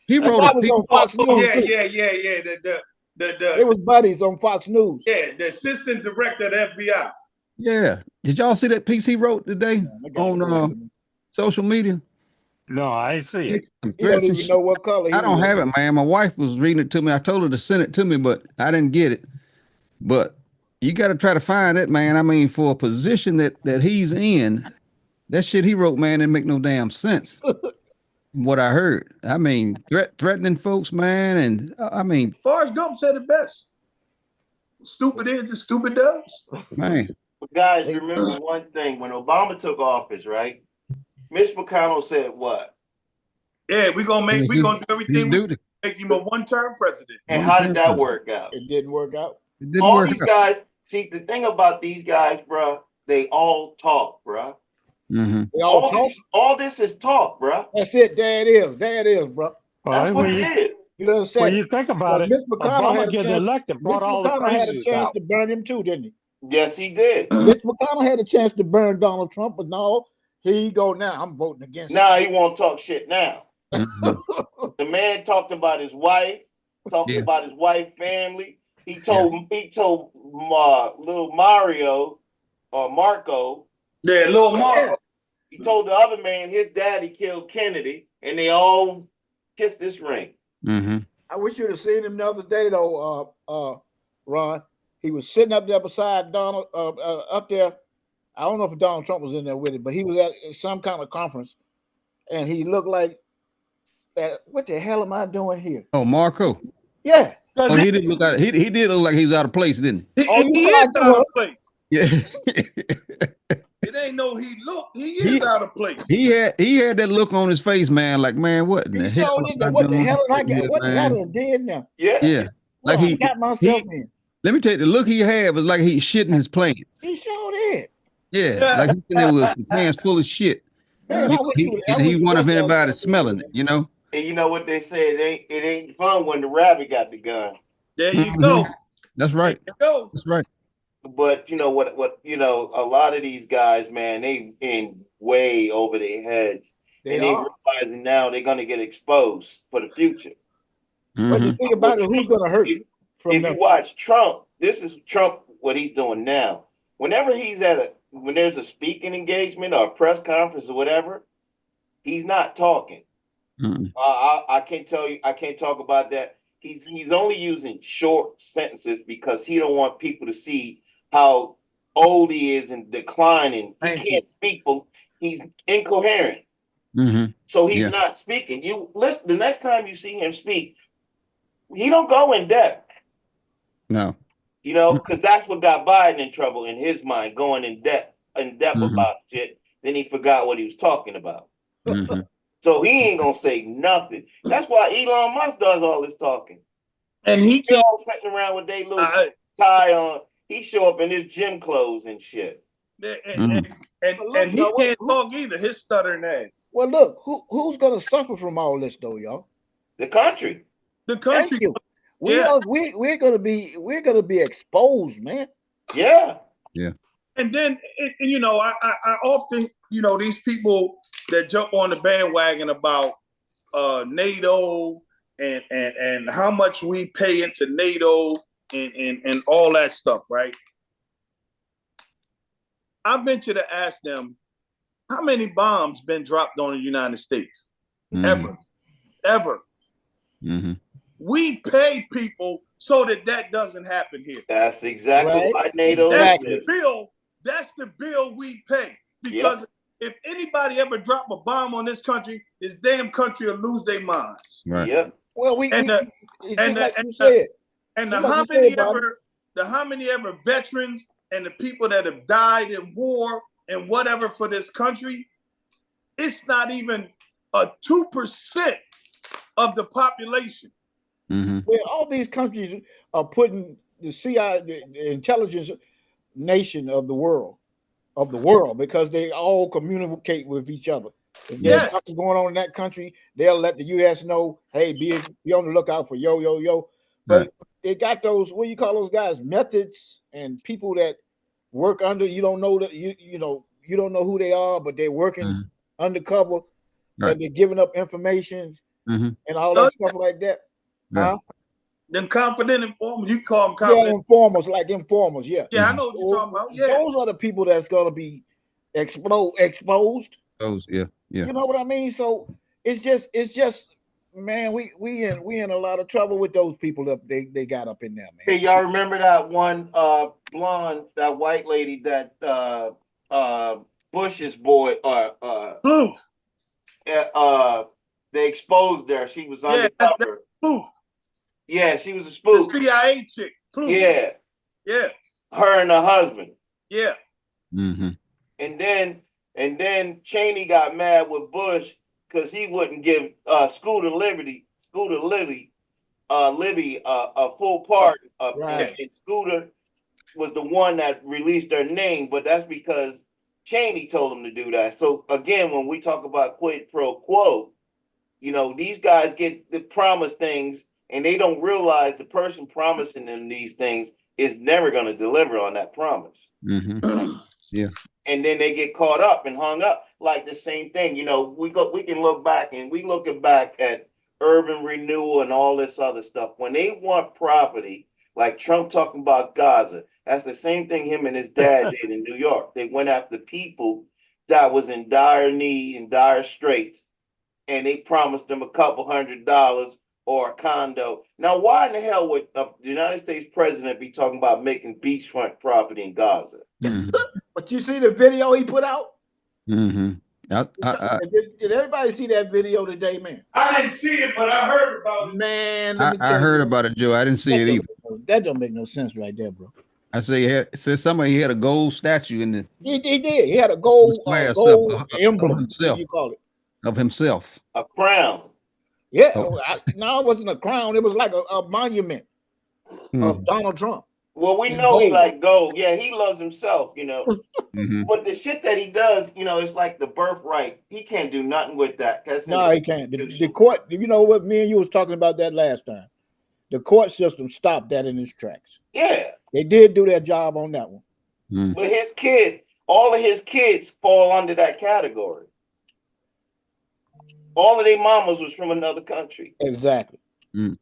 He And wrote that a was piece. on Fox News Yeah, too. yeah. They was buddies on Fox News. Yeah, the assistant director of the FBI. Yeah. Did y'all see that piece he wrote today on social media? No, I ain't see it. He don't even know what color. I don't have it, man. My wife was reading it to me. I told her to send it to me, but I didn't get it. But you got to try to find it, man. I mean, for a position that he's in, that shit he wrote, man, didn't make no damn sense. What I heard. I mean, threatening folks, man, and I mean, Forrest Gump said it best. Stupid is and stupid does. man. But guys, remember one thing: when Obama took office, right? Mitch McConnell said what? Yeah, we gonna do everything we make him a one-term president. And how did that work out? It didn't work out. It didn't All work these out. guys, see, the thing about these guys, bro, they all talk, bro. Mm-hmm. They all talk. All this is talk, bro. That's it. There it is. There it is, bro. That's what it is. You know what I'm saying? When you think about it, Mitch McConnell Obama had a getting chance. elected brought Mitch all the McConnell had a crazies chance out. to burn him too, didn't he? Yes, he did. Mitch McConnell had a chance to burn Donald Trump, but no, here you go now. I'm voting against Now him. he won't talk shit now. The man talked about his wife, about his wife family. He told little Mario or Marco. Yeah, little Marco. He told the other man his daddy killed Kennedy, and they all kissed this ring. Mm-hmm. I wish you'd have seen him the other day, though, Ron. He was sitting up there beside Donald, up there. I don't know if Donald Trump was in there with him, but he was at some kind of conference, and he looked like that. What the hell am I doing here? Oh, Marco. Yeah. Oh, he didn't look out. He did look like he was out of place, didn't he? He is out of place. Yeah. It ain't no he look. He is out of place. He had that look on his face, man. Like, man, what in the hell? What the hell did I get? What did I did now? Yeah. Like he got myself in. Let me tell you, the look he had was like he's shitting his plane. He sure did. Yeah, like he's in there with his hands full of shit. Man, he wanted anybody smelling it, you know. And you know what they say? It ain't fun when the rabbit got the gun. There you go. That's right. There you go. That's right. But you know what a lot of these guys, man, they in way over their heads. They realizing now they're gonna get exposed for the future. But the thing about it, who's gonna hurt you? If you watch Trump, this is Trump, what he's doing now. Whenever he's when there's a speaking engagement or a press conference or whatever, he's not talking. I can't tell you, I can't talk about that. He's only using short sentences because he don't want people to see how old he is and declining. He can't speak, he's incoherent. So he's not speaking. You listen, the next time you see him speak, he don't go in depth. No. You know, because that's what got Biden in trouble in his mind, going in depth about shit. Then he forgot what he was talking about. So he ain't gonna say nothing. That's why Elon Musk does all this talking. And he can't all sitting around with their little tie on. He show up in his gym clothes and shit. And he can't talk either. His stuttering ass. Well, look, who's gonna suffer from all this though, y'all? The country. The country. We're gonna be exposed, man. Yeah. Yeah. And then you know, I often, you know, these people that jump on the bandwagon about NATO and how much we pay into NATO and all that stuff, right? I venture to ask them, how many bombs been dropped on the United States? Ever. We pay people so that doesn't happen here. That's exactly why NATO is. That's the bill we pay. Because if anybody ever drop a bomb on this country, this damn country will lose their minds. Right. Yep. Well, the how many ever veterans and the people that have died in war and whatever for this country, it's not even a 2% of the population. Well, all these countries are putting the CIA, the intelligence nation of the world, because they all communicate with each other. If there's something going on in that country, they'll let the U.S. know, hey, be on the lookout for yo. But they got those, what do you call those guys, methods, and people that work under, you don't know that you don't know who they are, but they're working undercover, and they're giving up information and all that stuff like that. Huh? Them confident informers, you call them confident. confident. Yeah, informers, yeah. Yeah, I know what you're talking about. Yeah. Those are the people that's gonna be exposed. Those, yeah. You know what I mean? So it's just man, we in a lot of trouble with those people that they got up in there, man. Hey, y'all remember that one blonde, that white lady that Bush's boy Proof. They exposed her. She was undercover. Proof. Yeah, she was a spoof. The CIA chick. Proof. Yeah. Yeah. Her and her husband. Yeah. And then Cheney got mad with Bush because he wouldn't give Scooter Libby a full pardon. And Scooter was the one that released her name, but that's because Cheney told him to do that. So again, when we talk about quid pro quo, these guys get the promised things and they don't realize the person promising them these things is never going to deliver on that promise. Yeah. And then they get caught up and hung up. Like the same thing, we can look back and we looking back at urban renewal and all this other stuff. When they want property, like Trump talking about Gaza, that's the same thing him and his dad did in New York. They went after people that was in dire need, in dire straits, and they promised them a couple $100 or a condo. Now, why in the hell would the United States president be talking about making beachfront property in Gaza? But you see the video he put out? Did everybody see that video today, man? I didn't see it, but I heard about it. Man, I heard about it, Joe. I didn't see it either. That don't make no sense right there, bro. I say somebody had a gold statue in the. He did. He had a gold emblem. Of himself. You call it of himself. A crown. Yeah, no, it wasn't a crown. It was like a monument of Donald Trump. Well, we know he like gold. Yeah, he loves himself, But the shit that he does, it's like the birthright. He can't do nothing with that. No, he can't. The court, you know what? Me and you was talking about that last time. The court system stopped that in its tracks. Yeah. They did do their job on that one. But all of his kids fall under that category. All of their mamas was from another country. Exactly.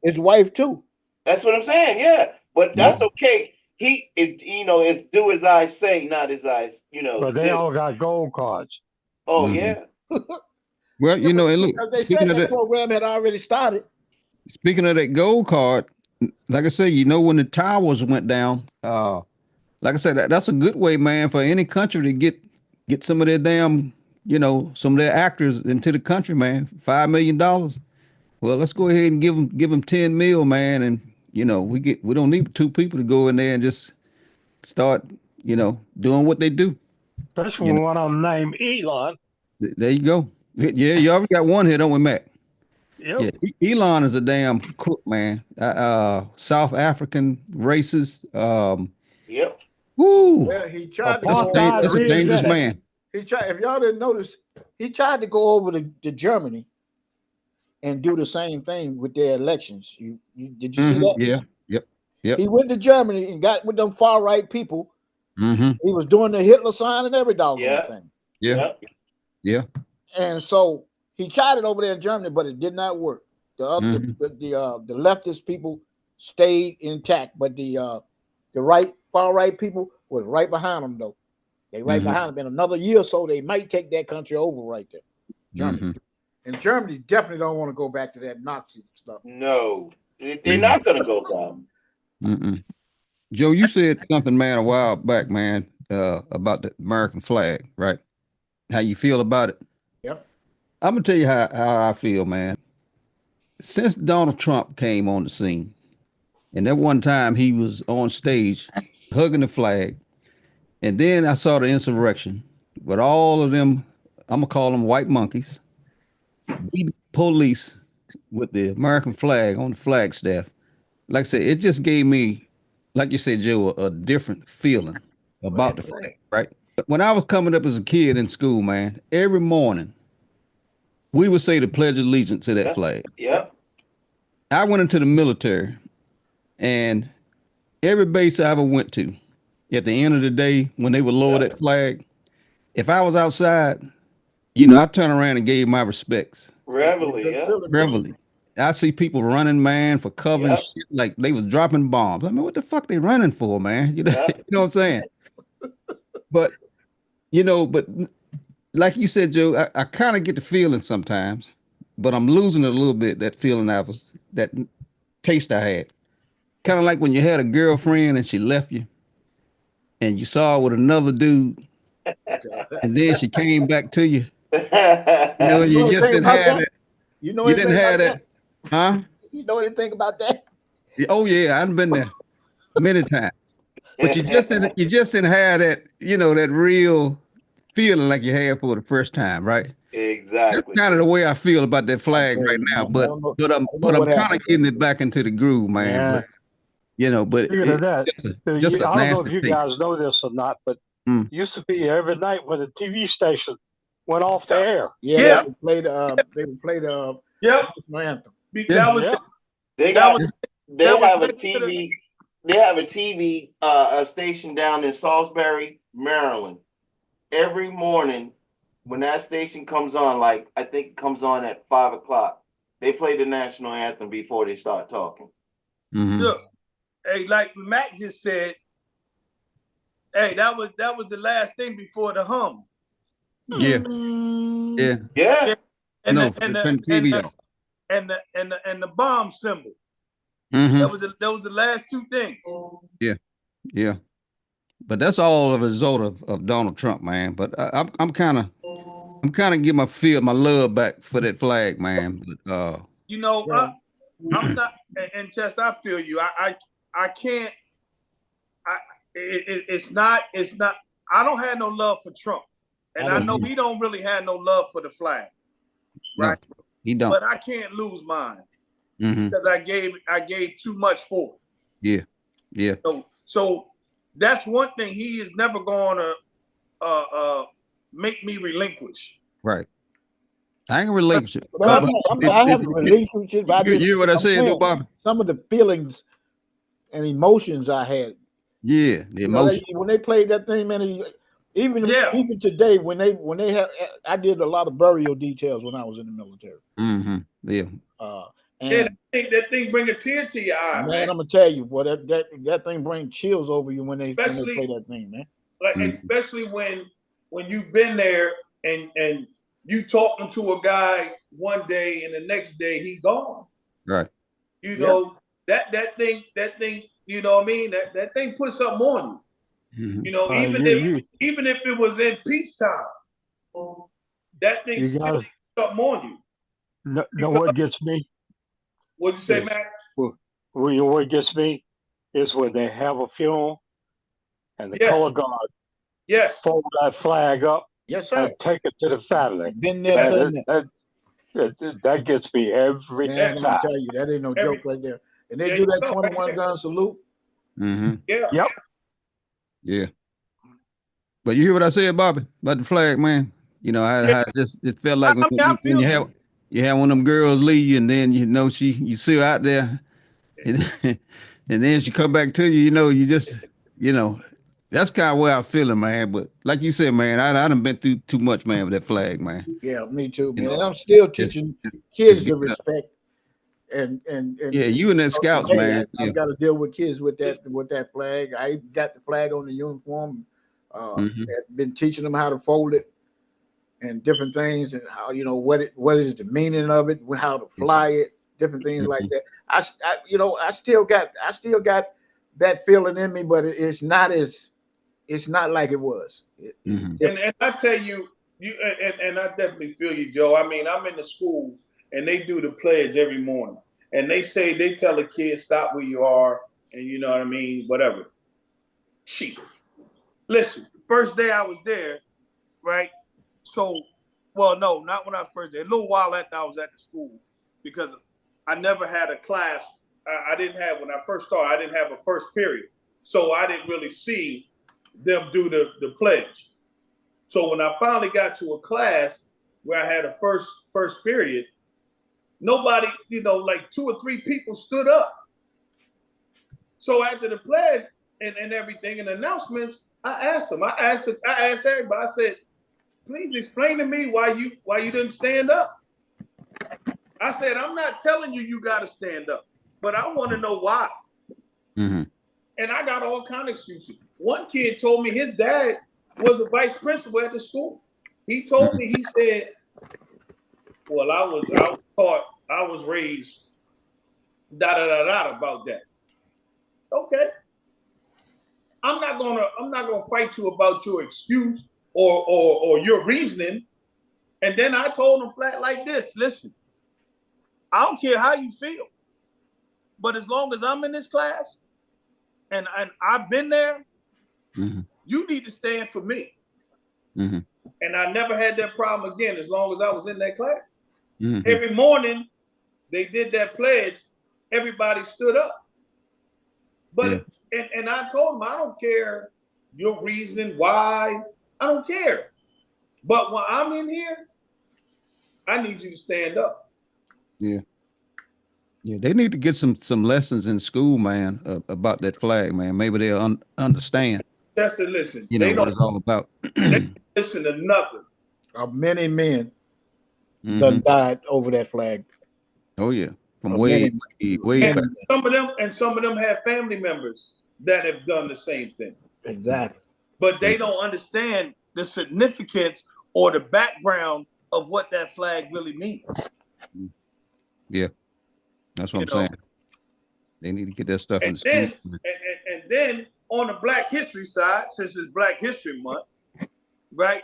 His wife too. That's what I'm saying. Yeah, but that's okay. It's do as I say, not as I, But they all got gold cards. Oh yeah. Well, and look, they said that program had already started. Speaking of that gold card, like I said, when the towers went down, like I said, that's a good way, man, for any country to get some of their damn, some of their actors into the country, man. $5 million. Well, let's go ahead and give them 10 mil, man, and we don't need two people to go in there and just start, doing what they do. Especially one of them named Elon. There you go. Yeah, you already got one here, don't we, Matt? Yep. Yeah, Elon is a damn crook, man. South African racist. Yep. Woo. Yeah, he tried that's a dangerous man. He tried. If y'all didn't notice, he tried to go over to Germany and do the same thing with their elections. Did you see that? Yeah. Yep. He went to Germany and got with them far right people. He was doing the Hitler sign and every doggone thing. Yeah. And so he tried it over there in Germany, but it did not work. The leftist people stayed intact, but the far right people was right behind them though. They right behind them. In another year or so, they might take that country over right there. Germany. And Germany definitely don't want to go back to that Nazi stuff. No, they're not going to go down. Joe, you said something, man, a while back, man, about the American flag, right? How you feel about it? Yep. I'm gonna tell you how I feel, man. Since Donald Trump came on the scene, and that one time he was on stage hugging the flag, and then I saw the insurrection with all of them, I'm gonna call them white monkeys, beat police with the American flag on the flag staff. Like I said, it just gave me, like you said, Joe, a different feeling about the flag, right? When I was coming up as a kid in school, man, every morning we would say the Pledge of Allegiance to that flag. Yep. I went into the military, And every base I ever went to, at the end of the day, when they would lower that flag, if I was outside, I turn around and gave my respects. Reveille, yeah. Reveille. I see people running, man, for cover and Yep. shit, like they was dropping bombs. I mean, what the fuck they running for, man? Yep. You know what I'm saying? But but like you said, Joe, I kind of get the feeling sometimes, but I'm losing it a little bit. That feeling that taste I had, kind of like when you had a girlfriend and she left you, and you saw her with another dude, and then she came back to you. You just didn't have that. You know You anything didn't have about that, huh? You know anything about that? Oh yeah, I've been there many times. But you just didn't have that, that real feeling like you had for the first time, right? That's Exactly. kind of the way I feel about that flag right now. I But don't know. but I I'm don't know but I'm what kind happened. of getting it back into the groove, man. Yeah. But Speaking of that, just a I don't know nasty if you taste. guys know this or not, but Mm. used to be every night when the TV station went off the air. Yeah, Yeah. they would play the Yep. national anthem. That was Yeah. They that got was they that was have a next to the- TV. They have a TV a station down in Salisbury, Maryland. Every morning when that station comes on, like I think it comes on at 5 o'clock, they play the national anthem before they start talking. Mhm. look. Hey, like Mac just said, hey, that was the last thing before the hum. Yeah, yeah. Yeah. And No, the and turn the the and TV the off. and the bomb symbol. Mhm. That was the last two things. Yeah. But that's all a result of Donald Trump, man. But I'm kind of getting my love back for that flag, man. But You know, Yeah. I'm not, and Chess, I feel you. I can't. It's not. I don't have no love for Trump, and I know he don't really have no love for the flag, right? no, he don't. But I can't lose mine Mhm. because I gave too much for it. Yeah. So that's one thing he is never going to make me relinquish. Right. I ain't a relationship. But I haven't relationship. I You just hear what I I'm said, though, saying, Bobby? some of the feelings and emotions I had. Yeah, the You know, emotion. when they played that thing, man. Even today, when they have, I did a lot of burial details when I was in the military. Mm-hmm. Yeah. And that thing bring a tear to your eye, man. I'm gonna tell you, boy, that thing brings chills over you when they play that thing, man. Like especially when you've been there and you talking to a guy one day and the next day he gone. Right. You know, that thing, you know what I mean? That thing put something on you. Mm-hmm. You know, even if it was in peacetime, that thing still something on you. Know what gets me? What'd you say, Matt? What gets me is when they have a funeral and the color guard fold that flag up and take it to the family. Been there, done that. That gets me every man. time. I tell you, that ain't no joke right there. And they do that 21 gun salute. Mm-hmm. Yeah. Yep. Yeah. But you hear what I said, Bobby, about the flag, man? You know, how it felt like when you have one of them girls leave you, and then you see her out there, and, and then she come back to you. That's kind of where I'm feeling, man. But like you said, man, I done been through too much, man, with that flag, man. Yeah, me too, man. And I'm still teaching kids to respect and yeah, you and that scouts, man. I've got to deal with kids with that flag. I got the flag on the uniform. Been teaching them how to fold it and different things, and how what is the meaning of it, how to fly it, different things like that. I still got that feeling in me, but it's not like it was. And I tell you, and I definitely feel you, Joe. I mean, I'm in the school and they do the pledge every morning, and they tell the kids stop where you are, and you know what I mean, whatever. Cheap. Listen, first day I was there, right? So, well, no, not when I was first there. A little while after I was at the school, because I never had a class. I didn't have, when I first started, I didn't have a first period. So I didn't really see them do the pledge. So when I finally got to a class where I had a first period, nobody, like 2 or 3 people stood up. So after the pledge and everything and announcements, I asked them. I asked everybody. I said, please explain to me why you didn't stand up. I said, I'm not telling you got to stand up, but I want to know why. Mm-hmm. And I got all kind of excuses. One kid told me his dad was a vice principal at the school. He told me, he said, well, I was taught, I was raised about that. Okay. I'm not gonna fight you about your excuse or your reasoning. And then I told him flat like this: listen, I don't care how you feel, but as long as I'm in this class and I've been there, you need to stand for me. And I never had that problem again as long as I was in that class. Every morning they did that pledge, everybody stood up. But and I told them, I don't care your reasoning why, I don't care. But when I'm in here, I need you to stand up. Yeah. Yeah, they need to get some lessons in school, man, about that flag, man. Maybe they'll understand. That's it. Listen, you know what it's all about. They don't listen to nothing. Many men done died over that flag. Oh yeah, from way back. Some of them have family members that have done the same thing. Exactly. But they don't understand the significance or the background of what that flag really means. Yeah, that's what I'm saying. They need to get that stuff in school. And then on the Black History side, since it's Black History Month, right?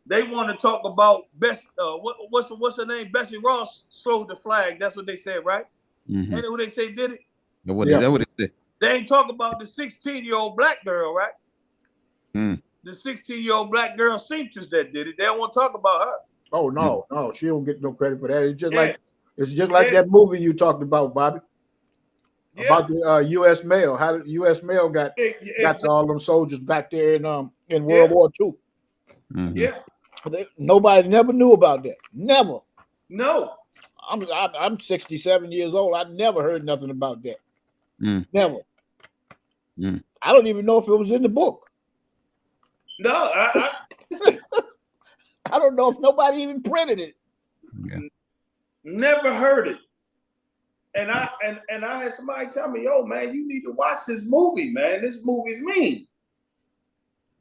They want to talk about what's her name? Bessie Ross sold the flag. That's what they said, right? And who they say did it? That's what they said. They ain't talk about the 16-year-old black girl, right? The 16-year-old black girl seamstress that did it. They don't want to talk about her. Oh no, no, she don't get no credit for that. It's just like that movie you talked about, Bobby. About the U.S. mail. How the U.S. mail got to all them soldiers back there in World War II. Yeah. Nobody never knew about that. Never. No. I'm 67 years old. I never heard nothing about that. Never. I don't even know if it was in the book. No, I don't know if nobody even printed it. Never heard it. And I had somebody tell me, yo, man, you need to watch this movie, man. This movie's mean.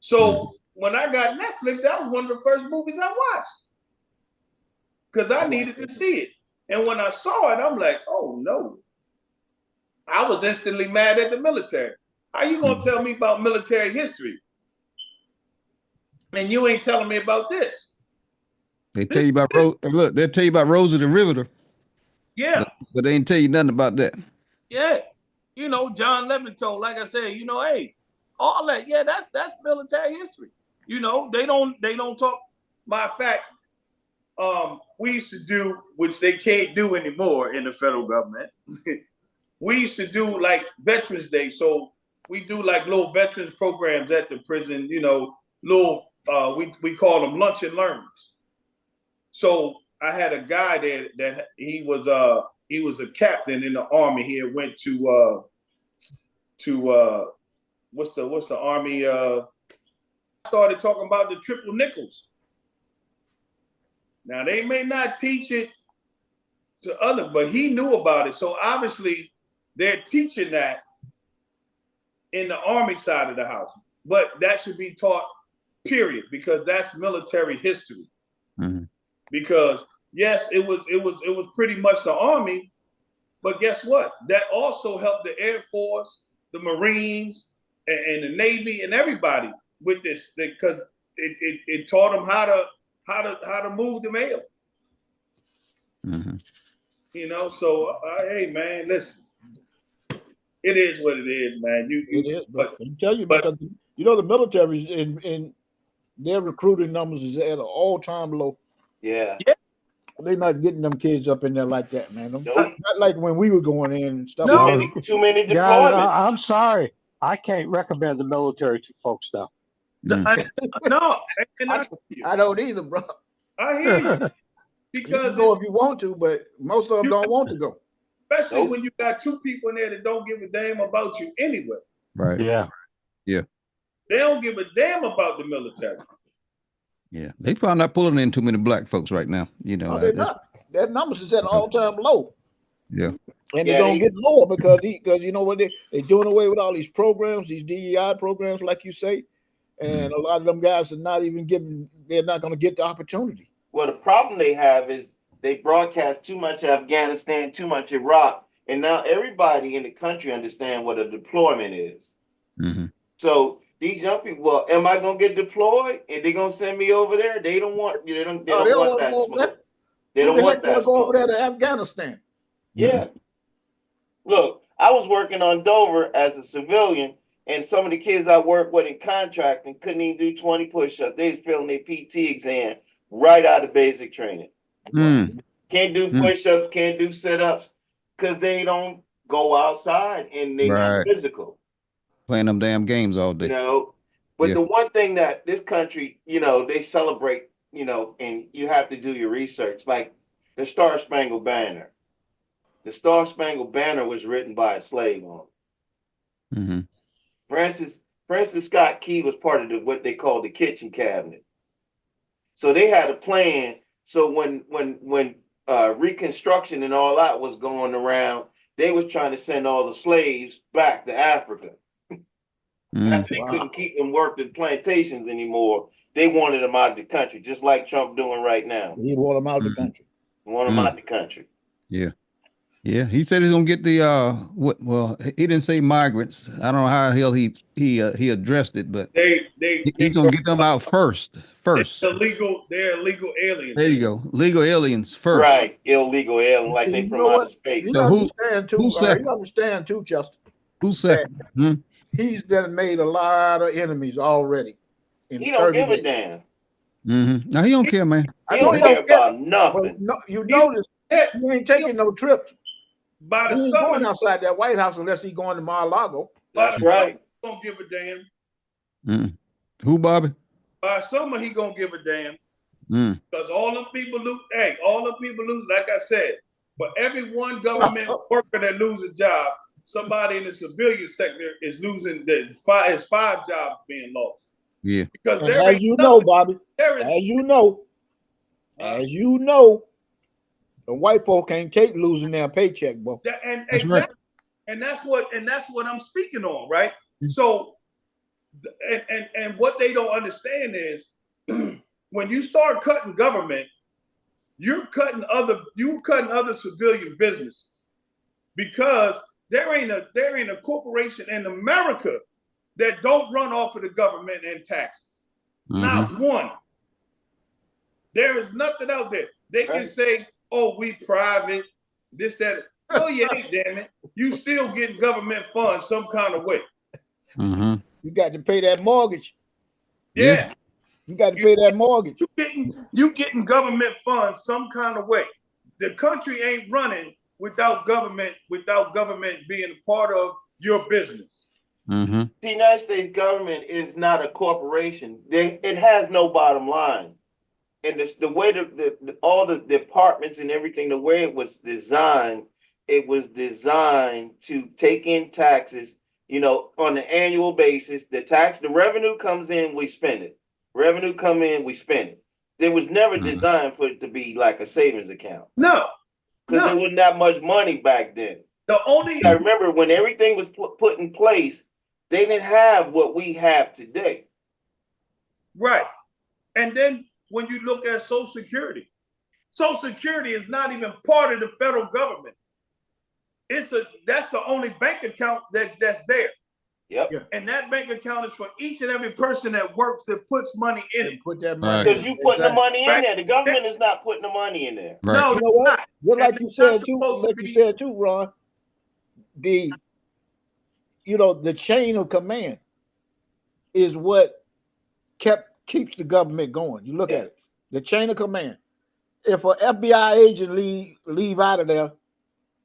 So when I got Netflix, that was one of the first movies I watched. Because I needed to see it. And when I saw it, I'm like, oh no. I was instantly mad at the military. How you gonna tell me about military history? And you ain't telling me about this. They tell you about they'll tell you about Rosa the Riveter. Yeah. But they ain't tell you nothing about that. Yeah. John Levin told, like I said, hey, all that, that's military history. They don't talk. Matter of fact, we used to do, which they can't do anymore in the federal government. We used to do like Veterans Day. So we do like little veterans programs at the prison, little, we call them lunch and learns. So I had a guy there that he was a captain in the Army. He had went to what's the Army? Started talking about the triple nickels. Now they may not teach it to others, but he knew about it. So obviously they're teaching that in the Army side of the house, but that should be taught, period, because that's military history. Because yes, it was pretty much the Army, but guess what? That also helped the Air Force, the Marines, and the Navy, and everybody with this, because it taught them how to move the mail. So hey man, listen, it is what it is, man. It is, but I tell you, because the military in their recruiting numbers is at an all-time low. Yeah. They're not getting them kids up in there like that, man. Not like when we were going in and stuff. Too many deployments. I'm sorry. I can't recommend the military to folks though. No, I don't either, bro. I hear you. Because you can go if you want to, but most of them don't want to go. Especially when you got two people in there that don't give a damn about you anyway. Right. Yeah. Yeah. They don't give a damn about the military. Yeah. They probably not pulling in too many black folks right now. You know, No, they're not. Their numbers is at all-time low. Yeah. And they're gonna get lower because you know what they're doing away with all these programs, these DEI programs, like you say, and a lot of them guys are not even getting. They're not gonna get the opportunity. Well, the problem they have is they broadcast too much Afghanistan, too much Iraq, and now everybody in the country understand what a deployment is. Mm-hmm. So these young people, well, am I gonna get deployed? And they're gonna send me over there? They don't want. They don't want that smoke. They don't want that. Go over there to Afghanistan. Yeah. Look, I was working on Dover as a civilian, and some of the kids I worked with in contracting couldn't even do 20 push-ups. They was failing their PT exam right out of basic training. Can't do push-ups, can't do sit-ups, because they don't go outside and they're not physical. Playing them damn games all day. You know, but the one thing that this country, you know, they celebrate, you know, and you have to do your research, like the Star Spangled Banner. The Star Spangled Banner was written by a slave owner. Mm-hmm. Francis Scott Key was part of what they called the kitchen cabinet. So they had a plan. So when Reconstruction and all that was going around, they was trying to send all the slaves back to Africa. After they couldn't keep them working plantations anymore, they wanted them out of the country, just like Trump doing right now. He want them out of the country. Want them out of the country. Yeah. Yeah, he said he's gonna get the well, he didn't say migrants. I don't know how the hell he addressed it, but he's gonna get them out first. They're illegal aliens. There you go, legal aliens first. Right, illegal aliens, like they from outer space. You understand too, Justin. Who's that? He's done made a lot of enemies already. He don't give a damn. Mm-hmm. Now he don't care, man. He don't care about nothing. No, you notice he ain't taking no trips. By the he ain't going outside that White House unless he's going to Mar-a-Lago. That's right. Don't give a damn. Who, Bobby? By summer he gonna give a damn. Because all them people lose. Like I said, for every one government worker that loses a job, somebody in the civilian sector is losing his 5 jobs being lost. Yeah. Because as you know, Bobby, as you know, the white folk can't take losing their paycheck, bro. And that's what I'm speaking on, right? So, and what they don't understand is when you start cutting government, you're cutting other civilian businesses, because there ain't a corporation in America that don't run off of the government and taxes. Not one. There is nothing out there. They can say, oh, we private, this, that. Oh, yeah, damn it. You still getting government funds some kind of way. You got to pay that mortgage. Yeah. You got to pay that mortgage. You getting government funds some kind of way. The country ain't running without government being a part of your business. The United States government is not a corporation. It has no bottom line. And the way all the departments and everything, the way it was designed to take in taxes, you know, on an annual basis. The revenue comes in, we spend it. Revenue come in, we spend it. It was never designed for it to be like a savings account. No. Because there wasn't that much money back then. I remember when everything was put in place, they didn't have what we have today. Right. And then when you look at Social Security is not even part of the federal government. That's the only bank account that's there. Yep. And that bank account is for each and every person that works, that puts money in it. Put that money because you putting the money in there. The government is not putting the money in there. Right. No, you know what? Just like you said too, Ron. The chain of command is what keeps the government going. You look at it. The chain of command. If an FBI agent leave out of there,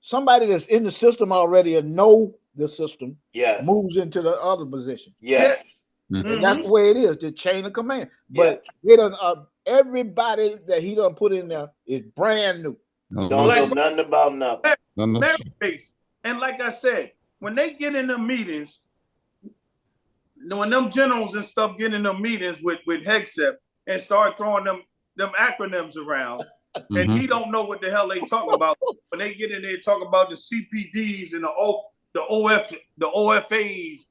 somebody that's in the system already and know the system moves into the other position. Yes. And that's the way it is, the chain of command. But everybody that he done put in there is brand new. Don't know nothing about nothing. Merit based. And like I said, when they get in the meetings, when them generals and stuff get in them meetings with Hegseth and start throwing them acronyms around, and he don't know what the hell they talking about. When they get in there talking about the CPDs and the OFAs,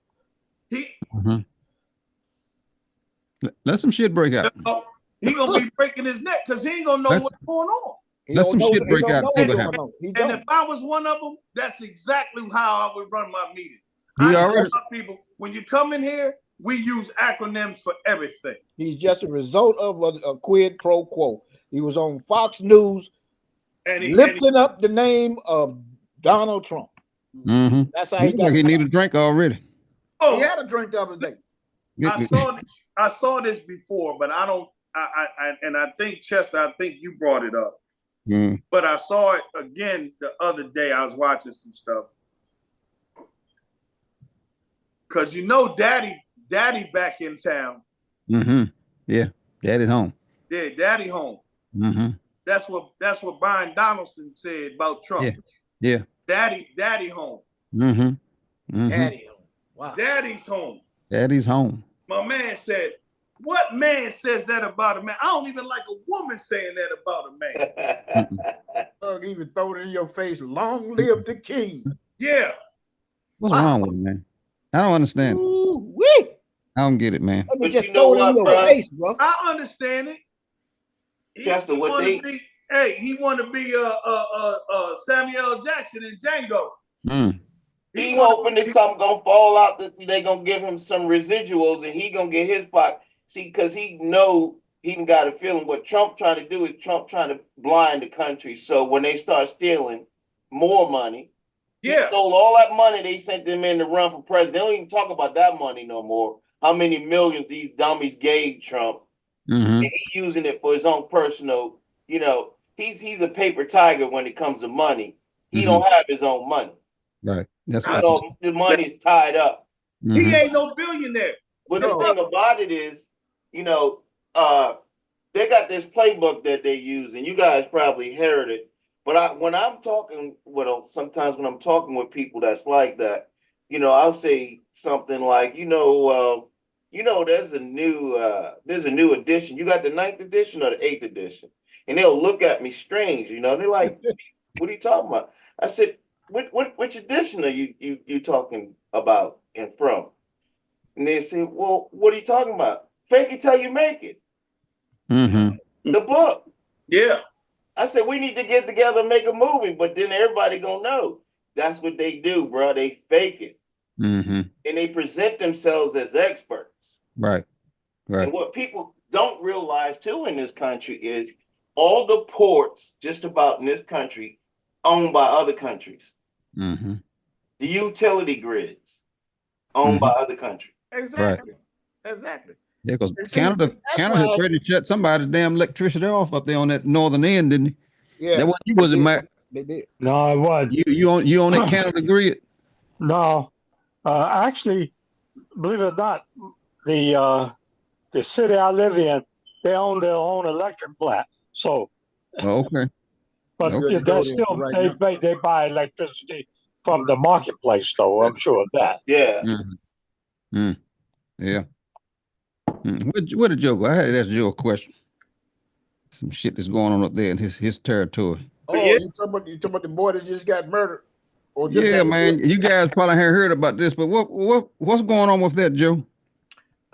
let some shit break out. He gonna be breaking his neck because he ain't gonna know what's going on. Let some shit break out. And if I was one of them, that's exactly how I would run my meeting. I tell my people, when you come in here, we use acronyms for everything. He's just a result of a quid pro quo. He was on Fox News lifting up the name of Donald Trump. That's how he got. He need a drink already. Oh, he had a drink the other day. I saw this before, but I don't. I think Chester, I think you brought it up. But I saw it again the other day. I was watching some stuff. Cause Daddy back in town. Yeah, Daddy's home. Yeah, Daddy home. That's what Brian Donaldson said about Trump. Yeah. Daddy home. Daddy home. Wow. Daddy's home. Daddy's home. My man said, "What man says that about a man? I don't even like a woman saying that about a man." Even throw it in your face. Long live the king. Yeah. What's wrong with him, man? I don't understand. Ooh-wee. I don't get it, man. Let me just throw it in your face, bro. I understand it. He want to be Samuel Jackson in Django. He hoping that something gonna fall out, that they gonna give him some residuals and he gonna get his part. See, because he done got a feeling what Trump trying to do is Trump trying to blind the country. So when they start stealing more money, he stole all that money they sent them in to run for president. They don't even talk about that money no more. How many millions these dummies gave Trump. And he using it for his own personal, he's a paper tiger when it comes to money. He don't have his own money. Right. That's the money's tied up. He ain't no billionaire. But the thing about it is, they got this playbook that they use, and you guys probably heard it. But when I'm talking sometimes when I'm talking with people that's like that, I'll say something like, there's a new edition. You got the 9th edition or the 8th edition? And they'll look at me strange, they're like, what are you talking about? I said, which edition are you talking about and from? And they say, well, what are you talking about? Fake it till you make it. The book. Yeah. I said, we need to get together and make a movie, but then everybody gonna know. That's what they do, bro. They fake it. And they present themselves as experts. Right. And what people don't realize too in this country is all the ports just about in this country owned by other countries. The utility grids owned by other countries. Exactly. Exactly. Yeah, because Canada has ready to shut somebody's damn electricity off up there on that northern end, didn't he? Yeah. That what you wasn't, Matt? They did. No, it wasn't. You on that Canada grid? No, actually, believe it or not, the city I live in, they own their own electric plant. So, okay. But they still they buy electricity from the marketplace, though. I'm sure of that. Yeah. Yeah. Where did Joe go? I had to ask Joe a question. Some shit that's going on up there in his territory. Oh, you talking about the boy that just got murdered? Or just man. You guys probably haven't heard about this, but what's going on with that, Joe?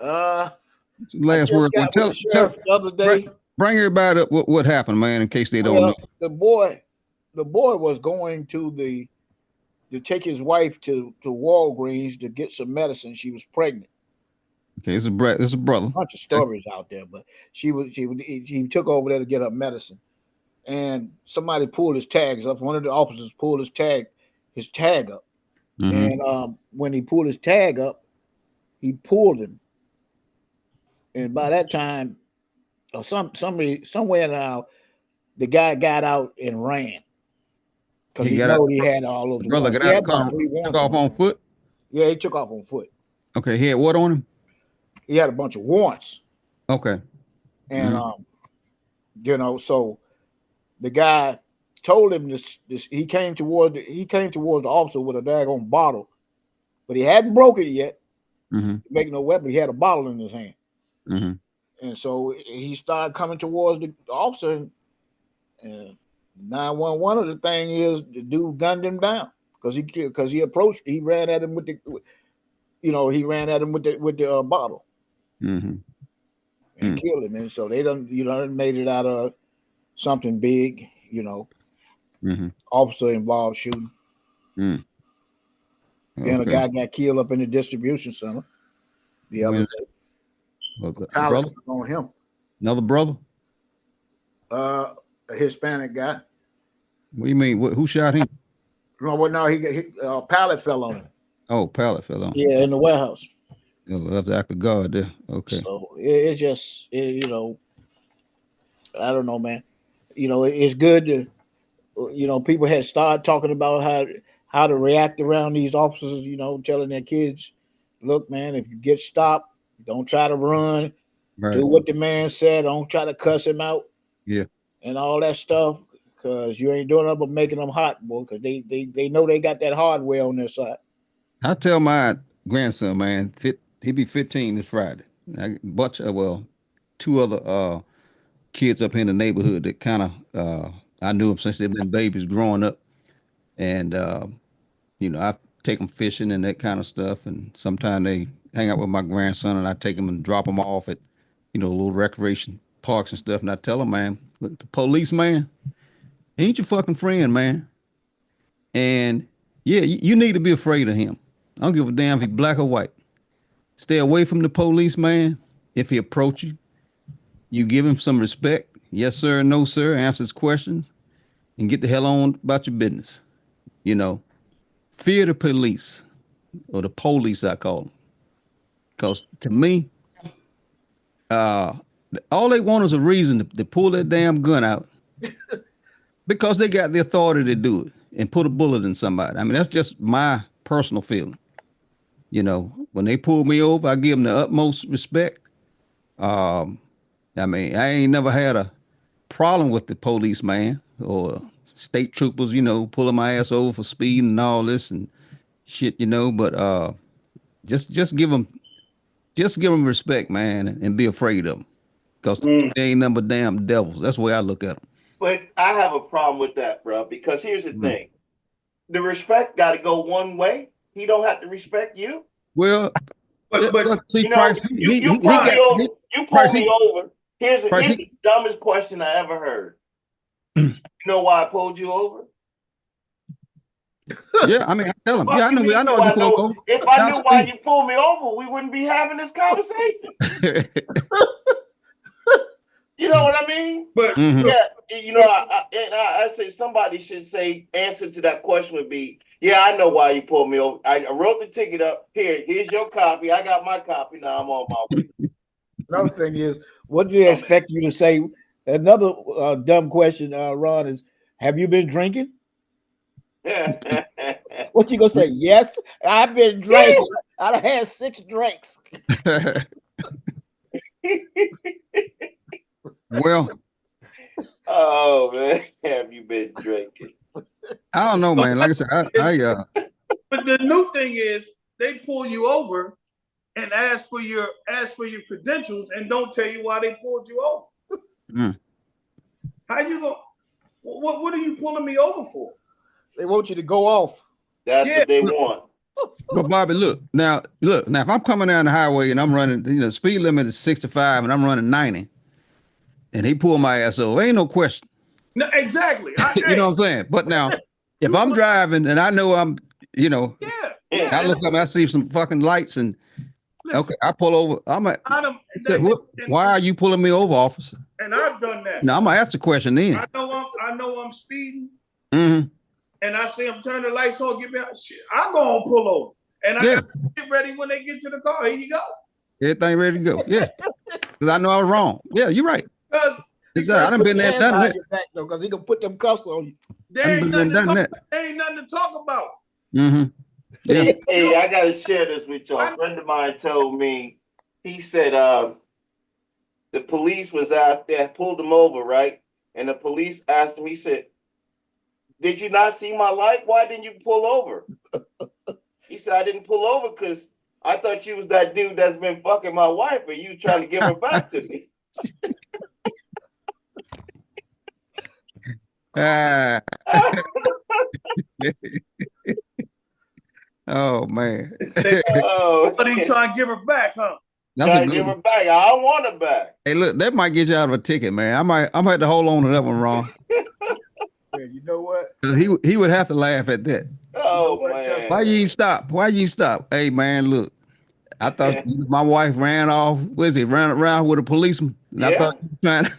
Last word. Tell the other day. Bring everybody up what happened, man, in case they don't know. The boy was going to take his wife to Walgreens to get some medicine. She was pregnant. Okay, it's a brother. A bunch of stories out there, but he took over there to get her medicine, and somebody pulled his tags up. One of the officers pulled his tag up, and when he pulled his tag up, he pulled him, and by that time, somewhere now, the guy got out and ran because he had all those. Brother got out of the car, took off on foot. Yeah, he took off on foot. Okay, he had what on him? He had a bunch of warrants. Okay. And so the guy told him this. He came toward the officer with a daggone bottle, but he hadn't broke it yet. Making no weapon. He had a bottle in his hand, and so he started coming towards the officer. And 911. The thing is, the dude gunned him down because he approached. He ran at him with the, he ran at him with the bottle, and killed him. And so they done made it out of something big, officer involved shooting. Then a guy got killed up in the distribution center the other day. Brother on him. Another brother? A Hispanic guy. What do you mean? Who shot him? No, a pallet fell on him. Oh, pallet fell on him. Yeah, in the warehouse. Oh, that's the act of God there. Okay. So it's just, I don't know, man. It's good to, people had started talking about how to react around these officers, telling their kids, look, man, if you get stopped, don't try to run. Right. Do what the man said. Don't try to cuss him out. Yeah. And all that stuff, because you ain't doing nothing but making them hot, boy, because they know they got that hardware on their side. I tell my grandson, man, he'll be 15 this Friday. Two other kids up here in the neighborhood that kind of I knew them since they've been babies growing up, and I take them fishing and that kind of stuff, and sometimes they hang out with my grandson, and I take them and drop them off at little recreation parks and stuff, and I tell them, man, look, the police, man, ain't your fucking friend, man, and yeah, you need to be afraid of him. I don't give a damn if he's black or white. Stay away from the police, man. If he approach you, you give him some respect. Yes, sir, no, sir. Answer his questions and get the hell on about your business. Fear the police, or the police, I call them. Because to me, all they want is a reason to pull that damn gun out because they got the authority to do it and put a bullet in somebody. I mean, that's just my personal feeling. When they pull me over, I give them the utmost respect. I mean, I ain't never had a problem with the police, man, or state troopers, pulling my ass over for speeding and all this and shit, but just give them respect, man, and be afraid of them, because they ain't nothing but damn devils. That's the way I look at them. But I have a problem with that, bro, because here's the thing. The respect got to go one way. He don't have to respect you. Well, but see, Price, you pulled me over. Here's the dumbest question I ever heard. You know why I pulled you over? Yeah, I mean, I tell him. Yeah, I know you pulled over. If I knew why you pulled me over, we wouldn't be having this conversation. You know what I mean? But I say somebody should say answer to that question would be, yeah, I know why you pulled me over. I wrote the ticket up. Here's your copy. I got my copy. Now I'm on my way. Another thing is, what do they expect you to say? Another dumb question, Ron, is, have you been drinking? What you gonna say? Yes, I've been drinking. I've had 6 drinks. Well, oh man, have you been drinking? I don't know, man. Like I said, but the new thing is they pull you over and ask for your credentials and don't tell you why they pulled you over. How you go? What are you pulling me over for? They want you to go off. That's what they want. But Bobby, look now. If I'm coming down the highway and I'm running, the speed limit is 65 and I'm running 90, and they pull my ass over, ain't no question. No, exactly. You know what I'm saying? But now, if I'm driving and I know I'm, I look up, I see some fucking lights, and okay, I pull over. Why are you pulling me over, officer? And I've done that. Now I'm gonna ask the question then. I know I'm speeding. Mm-hmm. And I see them turn the lights on, get me out. Shit, I'm gonna pull over. And I got get ready when they get to the car. Here you go. Everything ready to go. Yeah. Because I know I was wrong. Yeah, you're right. Exactly. I done been there and done that. Because he gonna put them cuffs on you. There ain't nothing to talk about. Mm-hmm. Yeah. Hey, I gotta share this with y'all. A friend of mine told me, he said the police was out there, pulled him over, right? And the police asked him, he said, Did you not see my light? Why didn't you pull over? He said, I didn't pull over because I thought you was that dude that's been fucking my wife and you trying to give her back to me. Oh man. But he trying to give her back, huh? Trying to give her back. I don't want her back. Hey, look, that might get you out of a ticket, man. I might have to hold on to that one, Ron. Yeah, you know what? He would have to laugh at that. Oh, you know man. Why you ain't stop? Why you ain't stop? Hey, man, look. I thought my wife ran off. Ran around with a policeman. And I thought you were trying to.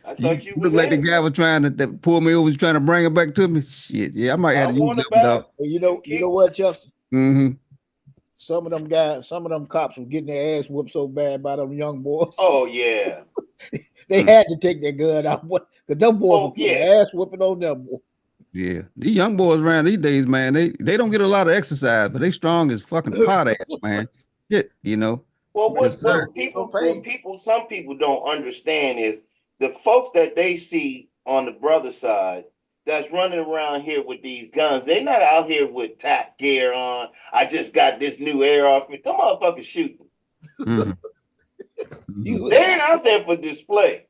I thought you looked like the guy was trying to pull me over, trying to bring her back to me. Shit, yeah, I might have to use that, dog. You know what, Justin? Mm-hmm. Some of them cops were getting their ass whooped so bad by them young boys. Oh yeah. They had to take their gun out because them boys were putting ass whooping on them boys. Yeah, these young boys around these days, man, they don't get a lot of exercise, but they strong as fucking pot ass, man. Shit, you know. Well, what some people don't understand is the folks that they see on the brother side that's running around here with these guns. They're not out here with tap gear on. I just got this new air off me. Them motherfuckers shooting. Mm-hmm. They ain't out there for display.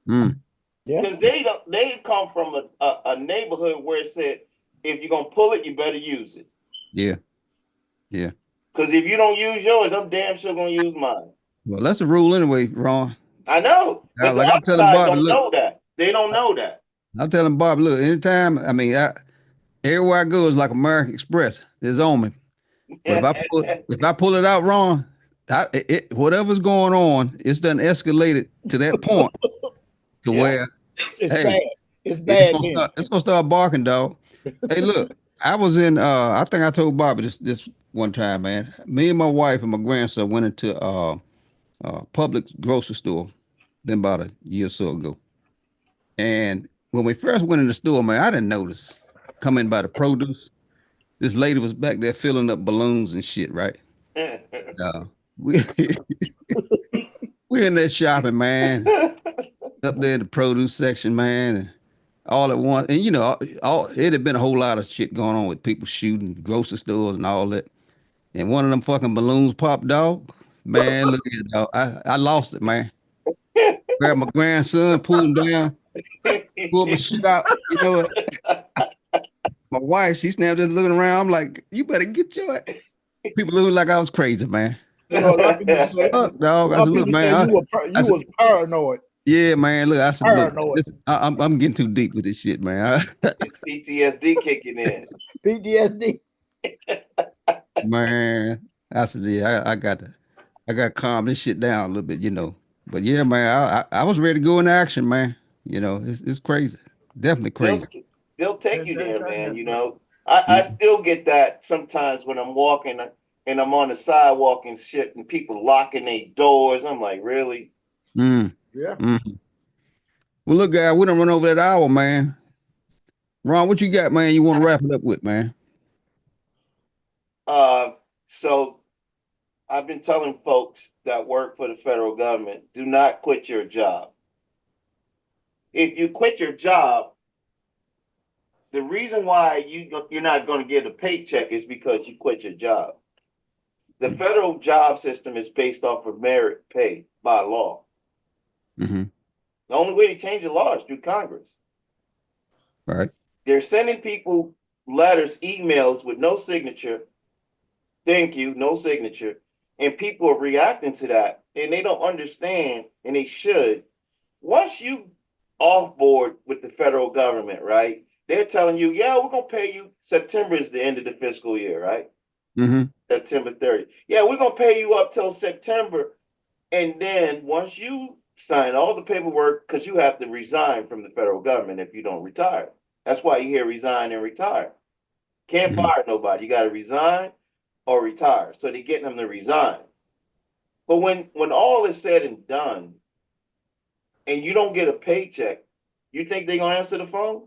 Mm. Yeah, because they come from a neighborhood where it said if you're gonna pull it, you better use it. Yeah, yeah. Because if you don't use yours, I'm damn sure gonna use mine. Well, that's the rule anyway, Ron. I know, but like the I'm other telling side Bobby, don't look, know that. They don't know that. I'm telling Bob, look, anytime, I mean, everywhere I go is like American Express. It's on me. But if I pull it out wrong, whatever's going on, it's done escalated to that point to where it's bad. It's bad. It's gonna start barking, dog. Hey, look, I was in. I think I told Bobby this one time, man. Me and my wife and my grandson went into public grocery store, then about a year or so ago. And when we first went in the store, man, I didn't notice coming by the produce. This lady was back there filling up balloons and shit, right? We we in there shopping, man. Up there in the produce section, man, and all at once. And you know, it had been a whole lot of shit going on with people shooting grocery stores and all that. And one of them fucking balloons popped, dog. Man, look at it, dog. I lost it, man. Grabbed my grandson, pulled him down, pulled my shit out. You know, my wife, she snapped just looking around. I'm like, you better get your. People looking like I was crazy, man. You know, a lot of people say, fuck, dog. I said, look, man, you was paranoid. Yeah, man. Look, I said, look, I'm getting too deep with this shit, man. It's PTSD kicking in. PTSD. Man, I said, yeah, I got to calm this shit down a little bit, you know. But yeah, man, I was ready to go into action, man. You know, it's crazy, definitely crazy. They'll take you there, man. You know, I still get that sometimes when I'm walking and I'm on the sidewalk and shit, and people locking their doors. I'm like, really? Yeah. Mm-hmm. Well, look, guys, we done run over that hour, man. Ron, what you got, man? You want to wrap it up with, man? So I've been telling folks that work for the federal government, do not quit your job. If you quit your job, the reason why you're not going to get a paycheck is because you quit your job. The federal job system is based off of merit pay by law. Mm-hmm. The only way to change the law is through Congress. Right. They're sending people letters, emails with no signature. Thank you, no signature. And people are reacting to that. And they don't understand, and they should. Once you off board with the federal government, right? They're telling you, yeah, we're going to pay you. September is the end of the fiscal year, right? Mm-hmm. September 30th. Yeah, we're going to pay you up till September. And then once you sign all the paperwork, because you have to resign from the federal government if you don't retire. That's why you hear resign and retire. Can't fire nobody. You got to resign or retire. So they're getting them to resign. But when all is said and done, and you don't get a paycheck, you think they're going to answer the phone?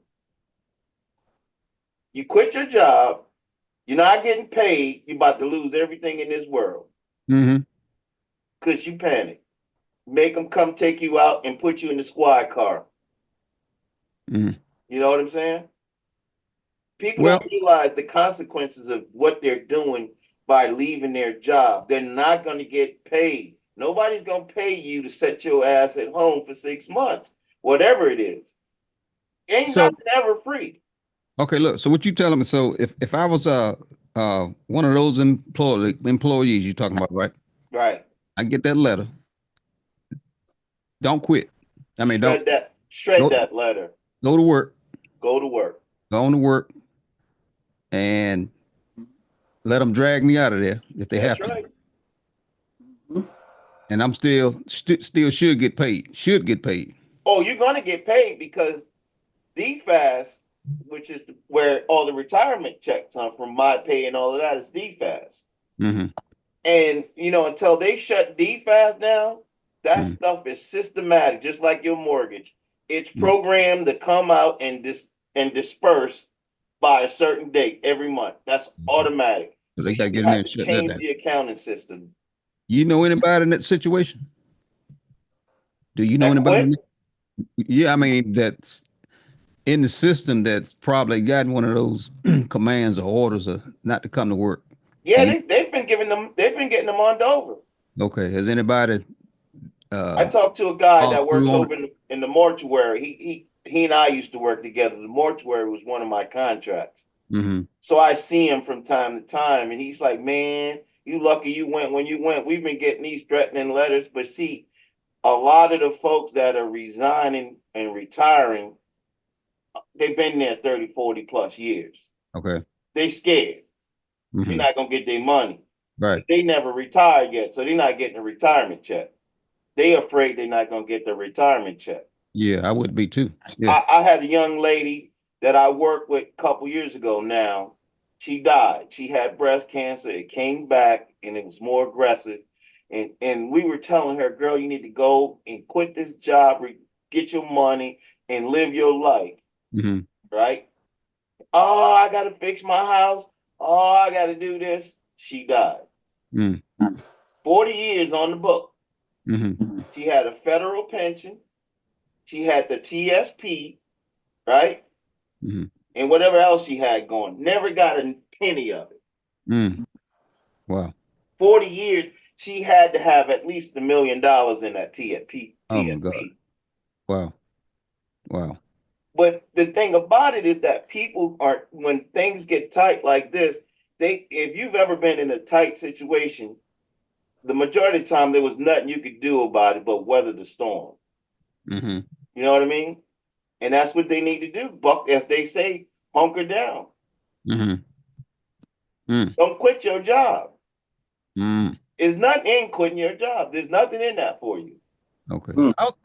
You quit your job. You're not getting paid. You're about to lose everything in this world. Mm-hmm. Because you panic. Make them come take you out and put you in the squad car. Mm-hmm. You know what I'm saying? People don't realize the consequences of what they're doing by leaving their job. They're not going to get paid. Nobody's going to pay you to set your ass at home for 6 months, whatever it is. Ain't nothing ever free. Okay, look. So what you telling me? So if I was one of those employees you're talking about, right? Right. I get that letter. Don't quit. I mean, shred that letter. Go to work. Go to work. Go on to work, and let them drag me out of there if they have to. And I'm still should get paid. Should get paid. Oh, you're gonna get paid because DFAS, which is where all the retirement checks come from, my pay and all of that is DFAS. Mm-hmm. And until they shut DFAS down, that stuff is systematic, just like your mortgage. It's programmed to come out and disperse by a certain date every month. That's automatic. So they gotta get in there and shut that down. Change the accounting system. You know anybody in that situation? Do you know anybody? Yeah, I mean that's in the system that's probably gotten one of those commands or orders not to come to work. Yeah, they've been getting them on over. Okay, has anybody? I talked to a guy that works over in the mortuary. He and I used to work together. The mortuary was one of my contracts. Mm-hmm. So I see him from time to time, and he's like, "Man, you lucky you went when you went. We've been getting these threatening letters, but see, a lot of the folks that are resigning and retiring, they've been there 30, 40 plus years. Okay. They scared. They're not going to get their money. Right. They never retired yet, so they're not getting a retirement check. They're afraid they're not going to get their retirement check. Yeah, I would be too. Yeah. I had a young lady that I worked with a couple years ago now. She died. She had breast cancer. It came back, and it was more aggressive. And we were telling her, girl, you need to go and quit this job, get your money, and live your life. Mm-hmm. Right? Oh, I got to fix my house. Oh, I got to do this. She died. 40 years on the book. Mm-hmm. She had a federal pension. She had the TSP, right? Mm-hmm. And whatever else she had going. Never got a penny of it. Wow. 40 years. She had to have at least $1 million in that TSP. Oh my God. Wow. Wow. But the thing about it is that people are, when things get tight like this, if you've ever been in a tight situation, the majority of the time there was nothing you could do about it but weather the storm. Mm-hmm. You know what I mean? And that's what they need to do. Buck, as they say, hunker down. Mm-hmm. Don't quit your job. Mm. There's nothing in quitting your job. There's nothing in that for you. Okay.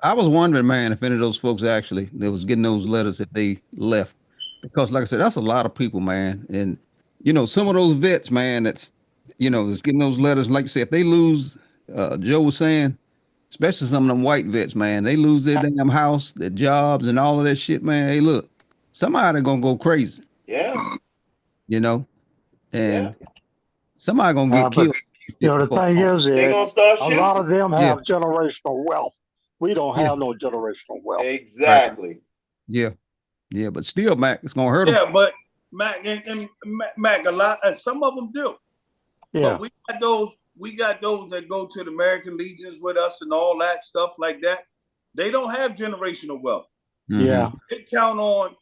I was wondering, man, if any of those folks actually they was getting those letters if they left, because like I said, that's a lot of people, man. And some of those vets, man, that's is getting those letters. Like you said, if they lose, Joe was saying, especially some of them white vets, man, they lose their damn house, their jobs, and all of that shit, man. Hey, look, somebody gonna go crazy. Yeah. And somebody gonna get killed. The thing is, they're gonna start shooting. A lot of them have generational wealth. We don't have no generational wealth. Exactly. Yeah. Yeah, but still, Mac, it's gonna hurt them. Yeah, but Mac and Mac, a lot, and some of them do. Yeah. But we got those that go to the American Legions with us and all that stuff like that. They don't have generational wealth. Mm-hmm. Yeah. They count on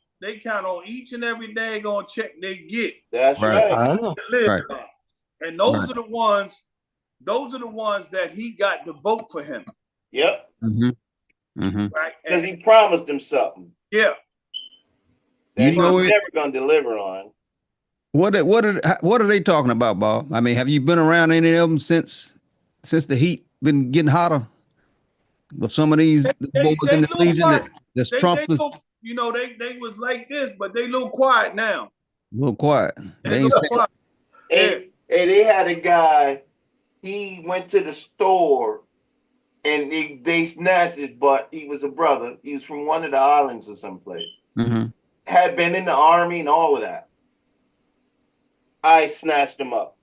each and every day gonna check they get. That's right. I know. Right. And those are the ones that he got to vote for him. Yep. Mm-hmm. Mm-hmm. Right. Because he promised them something. Yeah. That he's never gonna deliver on. What are they talking about, Bob? I mean, have you been around any of them since the heat been getting hotter? With some of these boys in the Legion that's Trump. They was like this, but they a little quiet now. A little quiet. They had a guy. He went to the store, and they snatched his butt. He was a brother. He was from one of the islands or someplace. Mm-hmm. Had been in the army and all of that. I snatched him up.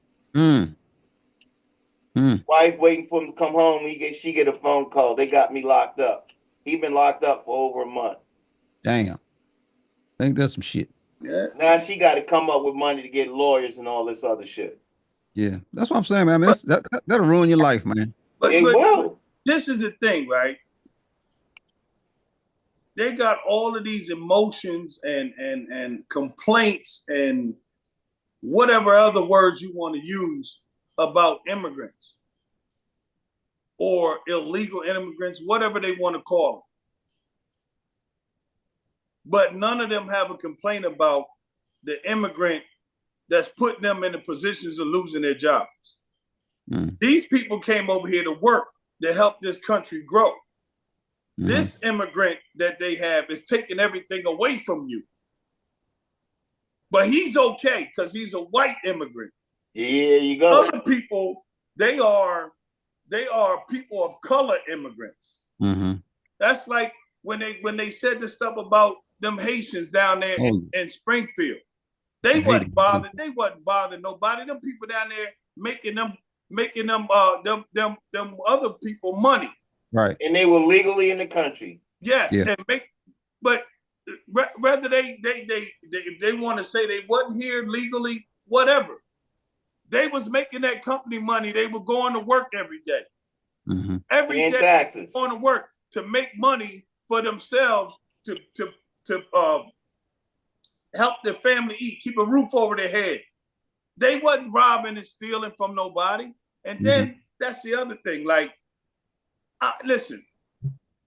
Wife waiting for him to come home. She get a phone call. They got me locked up. He been locked up for over a month. Damn. I think that's some shit. Yeah. Now she got to come up with money to get lawyers and all this other shit. Yeah, that's what I'm saying, man. That'll ruin your life, man. But will. This is the thing, right? They got all of these emotions and complaints and whatever other words you want to use about immigrants or illegal immigrants, whatever they want to call them. But none of them have a complaint about the immigrant that's putting them in the positions of losing their jobs. These people came over here to work to help this country grow. This immigrant that they have is taking everything away from you. But he's okay because he's a white immigrant. Yeah, you go. Other people, they are people of color immigrants. That's like when they said this stuff about them Haitians down there in Springfield. They wasn't bothered. They wasn't bothering nobody. Them people down there making them other people money. Right. And they were legally in the country. Yes, yeah. But whether they want to say they wasn't here legally, whatever. They was making that company money. They were going to work every day. Every day taxes. Going to work to make money for themselves to help their family eat, keep a roof over their head. They wasn't robbing and stealing from nobody. And then that's the other thing. Like, listen,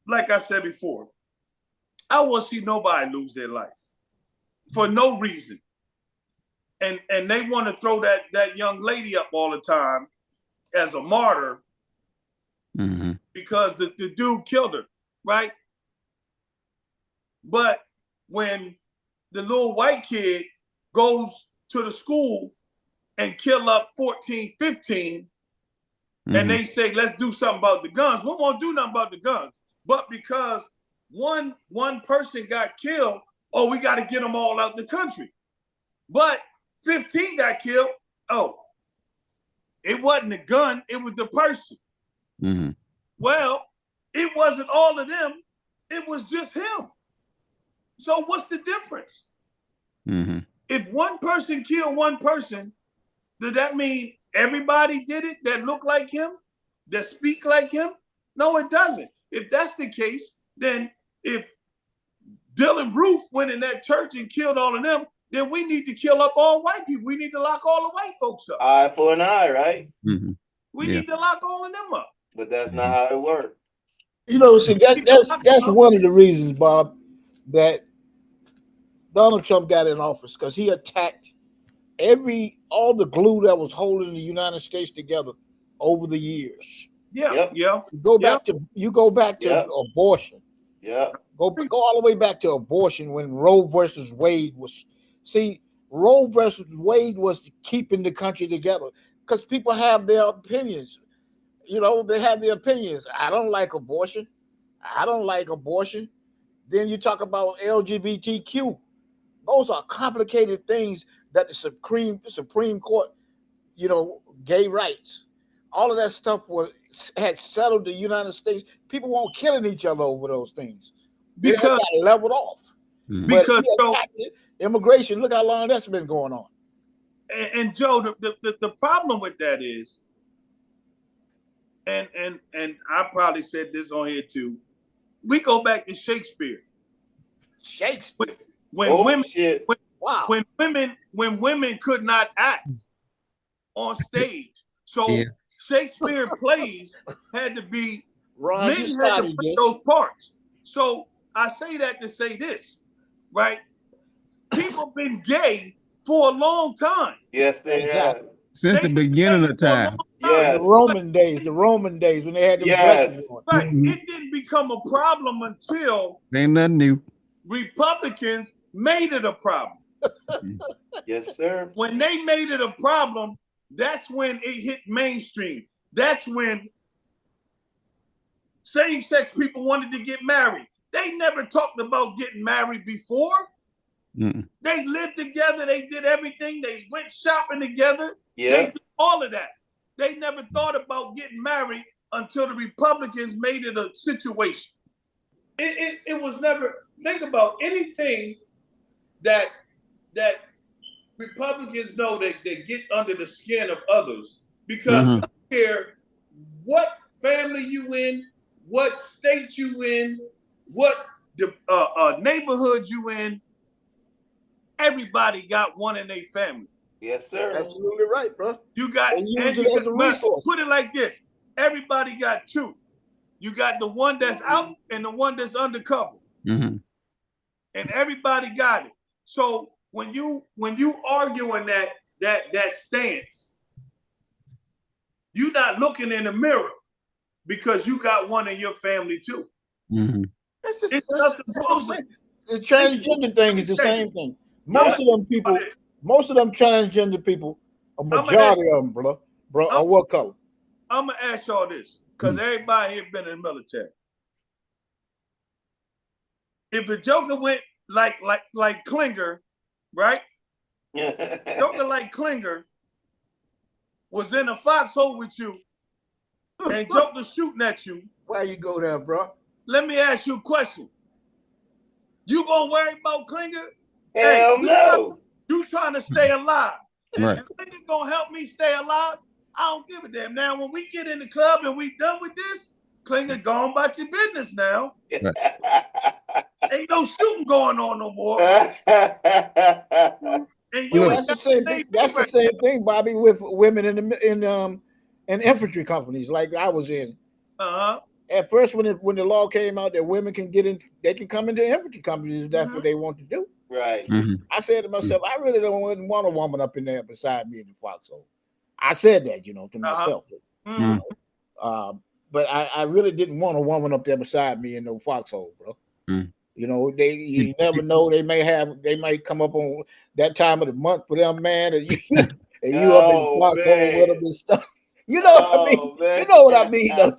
like I said before, I want to see nobody lose their life for no reason. And they want to throw that young lady up all the time as a martyr because the dude killed her, right? But when the little white kid goes to the school and kill up 14, 15, and they say, let's do something about the guns. We won't do nothing about the guns. But because one person got killed, oh, we got to get them all out the country. But 15 got killed. Oh, it wasn't the gun. It was the person. Well, it wasn't all of them. It was just him. So what's the difference? If one person killed one person, does that mean everybody did it that look like him, that speak like him? No, it doesn't. If that's the case, then if Dylan Roof went in that church and killed all of them, then we need to kill up all white people. We need to lock all the white folks up. Eye for an eye, right? We need to lock all of them up. But that's not how it works. You know, see, that's one of the reasons, Bob, that Donald Trump got in office, because he attacked all the glue that was holding the United States together over the years. You go back to abortion. Go all the way back to abortion when Roe versus Wade was. See, Roe versus Wade was keeping the country together because people have their opinions. You know, they have their opinions. I don't like abortion. Then you talk about LGBTQ. Those are complicated things that the Supreme Court, you know, gay rights. All of that stuff had settled the United States. People weren't killing each other over those things because they got leveled off. Because immigration, look how long that's been going on. And Joe, the problem with that is, and I probably said this on here too. We go back to Shakespeare. When women could not act on stage, so Shakespeare plays had to be men had to play those parts. So I say that to say this, right? People been gay for a long time. Yes, they have. Since the beginning of time. Yeah, the Roman days when they had the dresses on. Right. It didn't become a problem until ain't nothing new. Republicans made it a problem. Yes, sir. When they made it a problem, that's when it hit mainstream. That's when same-sex people wanted to get married. They never talked about getting married before. They lived together. They did everything. They went shopping together. They did all of that. They never thought about getting married until the Republicans made it a situation. It was never, think about anything that that Republicans know that they get under the skin of others because I don't care what family you in, what state you in, what neighborhood you in. Everybody got one in their family. Yes, sir. Absolutely right, bro. You got and use it as a resource. Put it like this: everybody got two. You got the one that's out and the one that's undercover, and everybody got it. So when you arguing that stance, you're not looking in the mirror because you got one in your family too. That's just the transgender thing is the same thing. Most of them transgender people, a majority of them, bro, are what color? I'm gonna ask y'all this because everybody here been in the military. If a Joker went like Klinger, right? Joker like Klinger was in a foxhole with you and Joker shooting at you. Why you go there, bro? Let me ask you a question. You gonna worry about Klinger? Hell no. You trying to stay alive. Right. If Klinger gonna help me stay alive, I don't give a damn. Now, when we get in the club and we done with this, Klinger, go on about your business now. Right. Ain't no shooting going on no more. That's the same thing. That's the same thing, Bobby, with women in infantry companies like I was in. At first, when the law came out that women can get in, they can come into infantry companies if that's what they want to do. Right. I said to myself, I really don't want a woman up in there beside me in the foxhole. I said that, to myself. But I really didn't want a woman up there beside me in no foxhole, bro. You never know. They might come up on that time of the month for them, man, and you up in the foxhole with them and stuff. You know what I mean? Man. You know what I mean, though.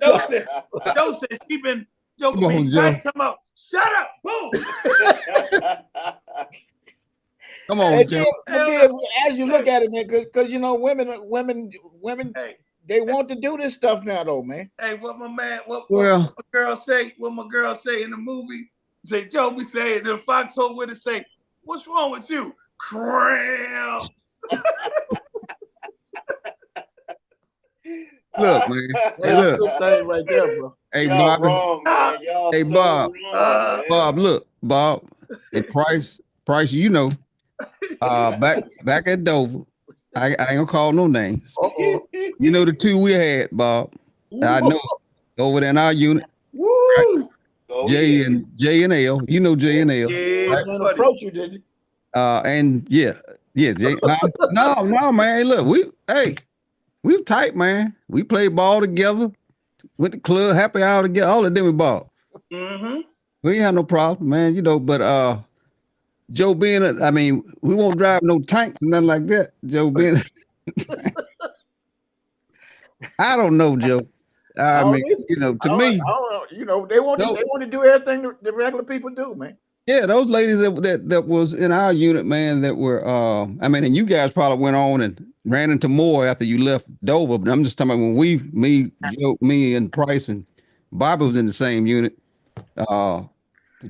Joseph, she been joking tight. Come out. Shut up. Boom. Come on, Joe. As you look at it, man, because women, they want to do this stuff now, though, man. Hey, what my girl say? What my girl say in the movie? Say, Joe, we say in the foxhole with it. Say, what's wrong with you? Cramps. Look, man. Hey, look. Good thing right there, bro. Hey, Bob. Hey, Bob. Wrong, Bob, look, Bob. And Price, back at Dover. I ain't gonna call no names. You know the two we had, Bob. I know over there in our unit. Woo! J and L. You know J and L. Yeah, right? Approach you, didn't you? And Jay. No, man. Look, we were tight, man. We played ball together, went to club, happy hour together, all of them we ball. We ain't had no problem, man, but Joe being we won't drive no tanks and nothing like that. Joe being I don't know, Joe. To me, they want to do everything the regular people do, man. Yeah, those ladies that was in our unit, man, that were and you guys probably went on and ran into more after you left Dover, but I'm just talking about when me and Price and Bobby was in the same unit. The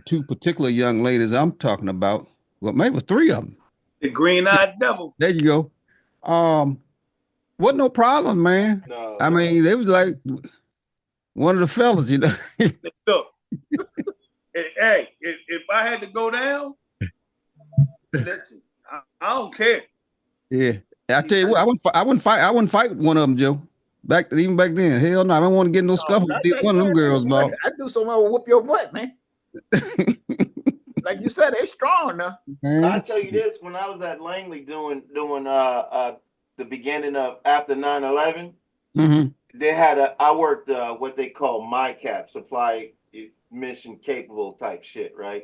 two particular young ladies I'm talking about, well, maybe three of them. The green-eyed devil. There you go. Wasn't no problem, man. No, they was like one of the fellas, Look, hey, if I had to go down, listen, I don't care. Yeah, I tell you what, I wouldn't fight one of them, Joe. Even back then, hell no, I don't want to get no scuffle with one of them girls, bro. I do something, I will whoop your butt, man. Like you said, they strong now. I'll tell you this: when I was at Langley doing the beginning of after 9/11, they had I worked what they call MICAP, supply mission capable type shit, right?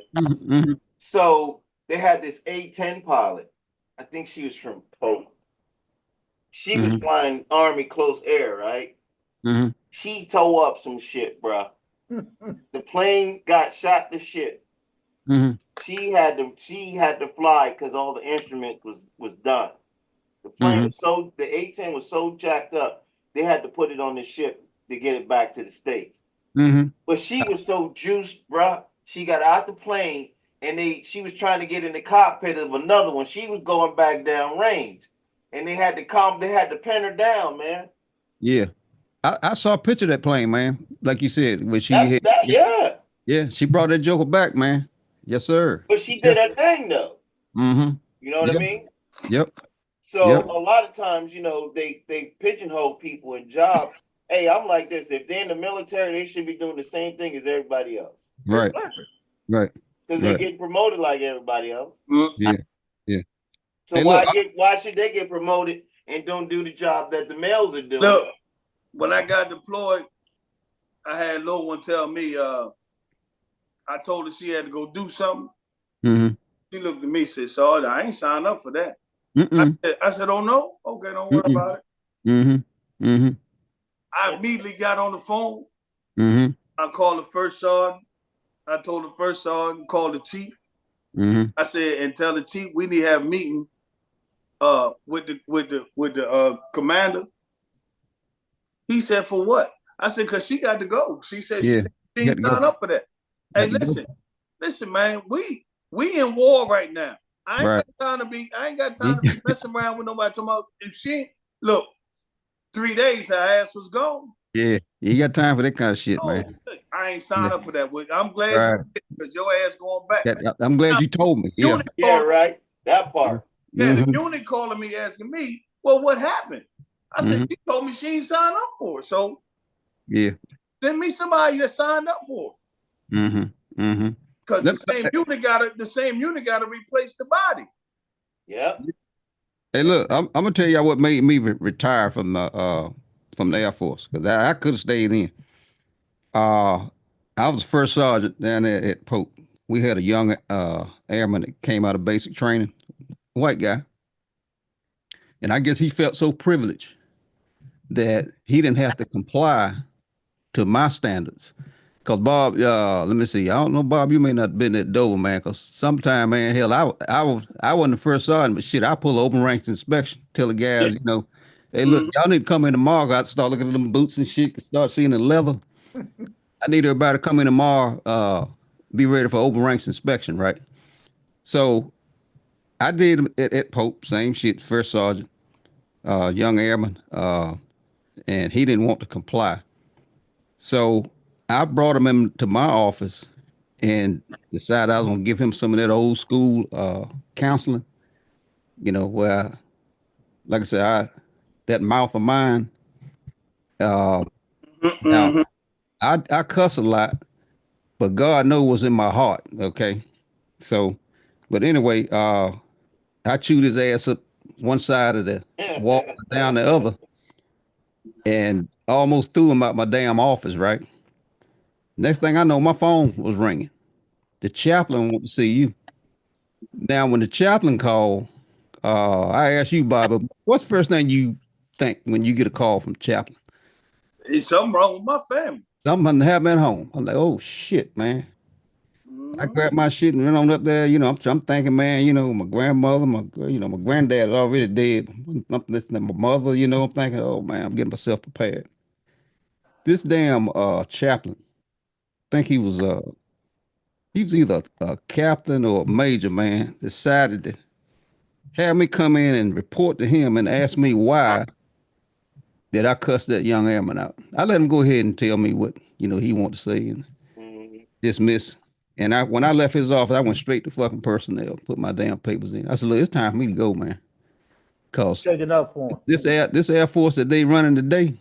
So they had this A-10 pilot. I think she was from Poland. She was flying Army close air, right? She tore up some shit, bro. The plane got shot to shit. She had to fly because all the instruments was done. The plane was the A-10 was so jacked up, they had to put it on the ship to get it back to the States. But she was so juiced, bro. She got out the plane and she was trying to get in the cockpit of another one. She was going back down range, and they had to pin her down, man. Yeah. I saw a picture of that plane, man. Like you said, when she yeah, she brought that joker back, man. Yes, sir. but she did her thing though. Mm-hmm. You know what I mean? Yep. So a lot of times, you know, they pigeonhole people in jobs. Hey, I'm like this. If they're in the military, they should be doing the same thing as everybody else. Right. Right. Because they get promoted like everybody else. Yeah. Yeah. So hey, why should they get promoted and don't do the job that the males are doing? Look, when I got deployed, I had no one tell me, I told her she had to go do something. Mm-hmm. She looked at me and said, "So I ain't signed up for that." I said, "Oh no? Okay, don't worry about it." Mm-hmm. Mm-hmm. I immediately got on the phone. Mm-hmm. I called the first sergeant. I told the first sergeant, call the chief. Mm-hmm. I said, and tell the chief we need to have a meeting with the commander. He said, for what? I said, because she got to go. She said she ain't signed up for that. Hey, listen, man, we in war right now. I ain't got time to be messing around with nobody talking about if she look, 3 days her ass was gone. Yeah, you got time for that kind of shit, man. I ain't signed up for that. I'm glad because your ass going back. I'm glad you told me. Yeah, right. That part. Yeah, the unit calling me asking me, well, what happened? I said, she told me she ain't signed up for it. So send me somebody that signed up for it. Mm-hmm. Mm-hmm. Because the same unit gotta replace the body. Yeah. Hey, look, I'm gonna tell y'all what made me retire from the Air Force, because I could have stayed in. I was the first sergeant down there at Pope. We had a young airman that came out of basic training, white guy, and I guess he felt so privileged that he didn't have to comply to my standards. Cause Bob, let me see. I don't know, Bob. You may not have been at Dover, man. Cause sometime, man, hell, I wasn't the first sergeant, but shit, I pull open ranks inspection. Tell the guys, you know, hey, look, y'all need to come in tomorrow. I start looking at them boots and shit. Start seeing the leather. I need everybody to come in tomorrow. Be ready for open ranks inspection, right? So I did at Pope, same shit. First sergeant, young airman, and he didn't want to comply. So I brought him into my office and decided I was gonna give him some of that old school counseling. You know, where, like I said, that mouth of mine. Now I cuss a lot, but God knows what's in my heart. Okay, so, but anyway, I chewed his ass up one side of the wall, down the other, and almost threw him out my damn office. Right. Next thing I know, my phone was ringing. The chaplain wanted to see you. Now, when the chaplain called, I asked you, Bob, what's the first thing you think when you get a call from chaplain? There's something wrong with my family. Something happened at home. I'm like, oh shit, man. I grabbed my shit and went on up there. You know, I'm thinking, man, you know, my grandmother, my granddad is already dead. I'm listening to my mother, you know, I'm thinking, oh man, I'm getting myself prepared. This damn chaplain, I think he was either a captain or a major, man, decided to have me come in and report to him and ask me why did I cuss that young airman out. I let him go ahead and tell me what, you know, he wanted to say and dismiss. And when I left his office, I went straight to fucking personnel, put my damn papers in. I said, look, it's time for me to go, man. Cause taking up for him. This Air Force that they running today.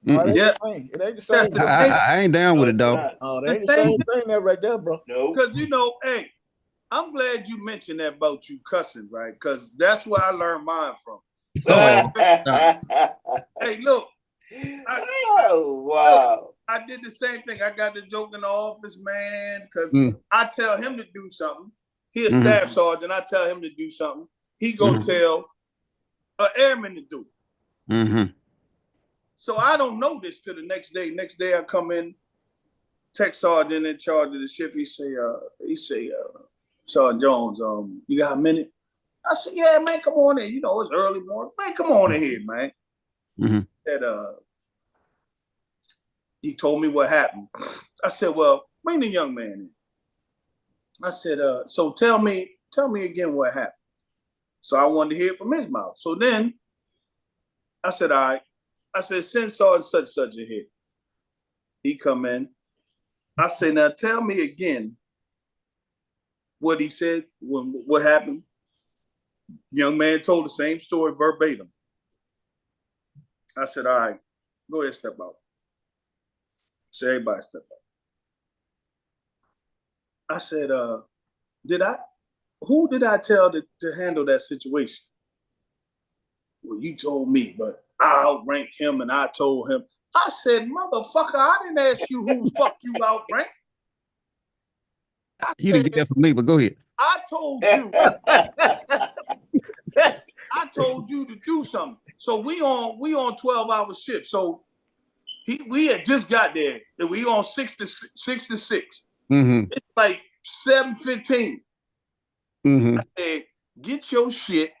No, it ain't the same. I ain't down with it, dog. Oh, they ain't the same thing there right there, bro. No. Because, you know, hey, I'm glad you mentioned that about you cussing, right? Because that's where I learned mine from. So, hey, look. Wow. I did the same thing. I got the joke in the office, man, because I tell him to do something. He a staff sergeant. I tell him to do something. He go tell an airman to do it. So I don't know this till the next day. Next day I come in, tech sergeant in charge of the shift. He say, Sergeant Jones, you got a minute? I said, yeah, man, come on in. You know, it's early morning. Man, come on in here, man. That he told me what happened. I said, well, bring the young man in. I said, so tell me again what happened. So I wanted to hear it from his mouth. So then I said, all right. I said, send such in here. He come in. I said, now tell me again what he said, what happened. Young man told the same story verbatim. I said, all right, go ahead, step out. So everybody step out. I said, who did I tell to handle that situation? Well, you told me, but I outranked him and I told him. I said, motherfucker, I didn't ask you who fuck you outranked. You didn't get that from me, but go ahead. I told you. I told you to do something. So we on 12-hour shift. So we had just got there. And we on 6 to 6. Mm-hmm. It's like 7:15. Mm-hmm. I said, get your shit.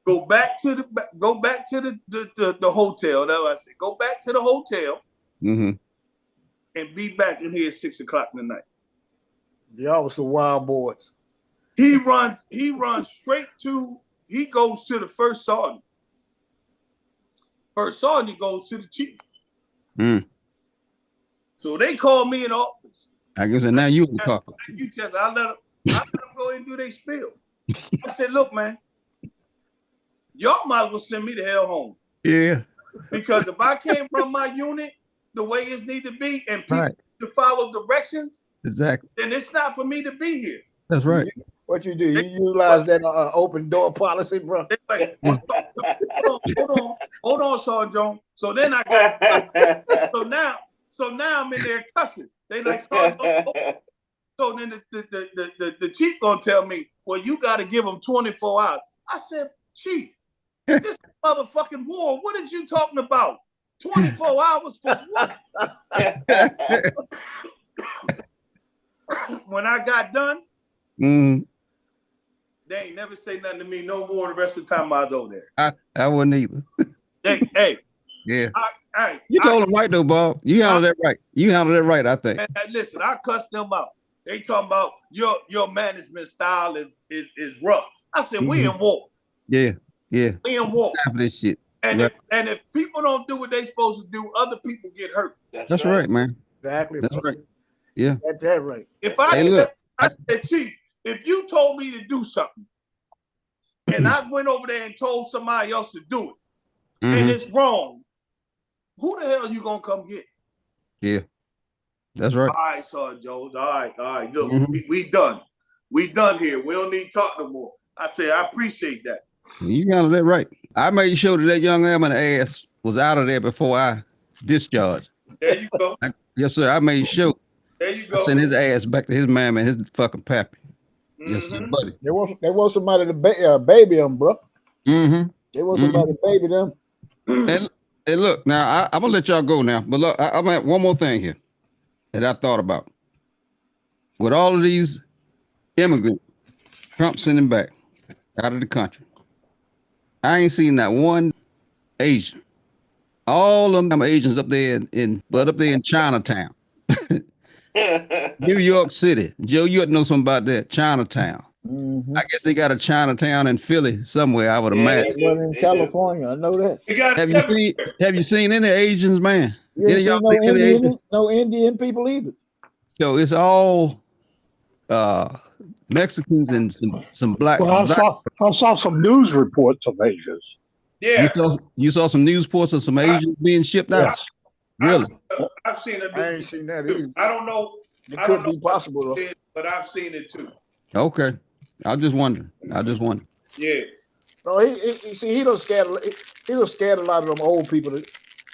Go back to the hotel. That's what I said. Go back to the hotel. Mm-hmm. And be back in here at 6 o'clock in the night. Y'all was the wild boys. He runs straight to. He goes to the first sergeant. First sergeant goes to the chief. Mm. So they called me in the office. I guess now you can talk. You test. I let them go ahead and do their spiel. I said, look, man, y'all might as well send me the hell home. Yeah. Because if I came from my unit the way it need to be and people Right. to follow directions, Exactly. then it's not for me to be here. That's right. What you do? You utilize that open door policy, bro. It's like, hold on, Sergeant Jones. So then I got so now I'm in there cussing. They like, Sergeant Jones. So then the chief gonna tell me, well, you got to give them 24 hours. I said, Chief, this is motherfucking war. What are you talking about? 24 hours for what? When I got done, they ain't never say nothing to me no more the rest of the time I was over there. I wouldn't either. Hey. Yeah. You told them right though, Bob. You handled that right. You handled it right, I think. Man, listen, I cussed them out. They talking about your management style is rough. I said, we in war. Yeah. We in war. Time for this shit. And if people don't do what they supposed to do, other people get hurt. That's right, man. Exactly. That's right. Yeah. That's that right. If I said, Chief, if you told me to do something and I went over there and told somebody else to do it and it's wrong, who the hell you gonna come get? Yeah. That's right. All right, Sergeant Jones. All right. Look, we done. We done here. We don't need to talk no more. I said, I appreciate that. You handled that right. I made sure that young airman ass was out of there before I discharged. There you go. Yes, sir. I made sure. There you go. I sent his ass back to his mama and his fucking pappy. Yes, sir, buddy. They want somebody to baby them, bro. They want somebody to baby them. And look, now I'm gonna let y'all go now, but look, I'm at one more thing here that I thought about. With all of these immigrants, Trump sending back out of the country, I ain't seen that one Asian. All of them Asians up there in Chinatown. New York City. Joe, you ought to know something about that. Chinatown. I guess they got a Chinatown in Philly somewhere, I would imagine. In California, I know that. Have you seen any Asians, man? You ain't seen no Indian people either. So it's all Mexicans and some black. Well, I saw some news reports of Asians. Yeah. You saw some news reports of some Asians being shipped out? Yes. Really? I've seen it. I ain't seen that either. I don't know. It could be possible, though. But I've seen it too. Okay. I just wondering. Yeah. No, he don't scare a lot of them old people.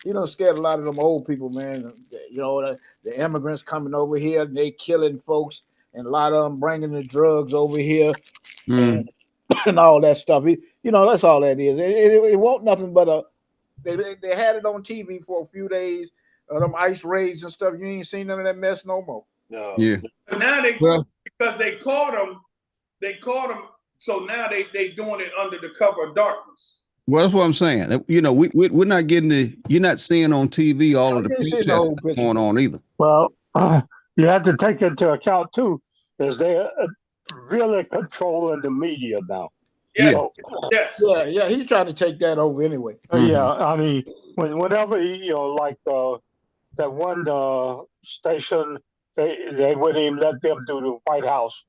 He don't scare a lot of them old people, man. You know, the immigrants coming over here and they killing folks, and a lot of them bringing the drugs over here and all that stuff. That's all that is. It won't nothing but they had it on TV for a few days. Them ICE raids and stuff. You ain't seen none of that mess no more. No. Yeah. Now because they caught them. So now they doing it under the cover of darkness. Well, that's what I'm saying. You know, we're not getting you're not seeing on TV all of the pictures going on either. Well, you have to take into account too. is they're really controlling the media now. Yeah. So, Yes. Yeah. He's trying to take that over anyway. yeah, I mean, whenever like that one station, they wouldn't even let them do the White House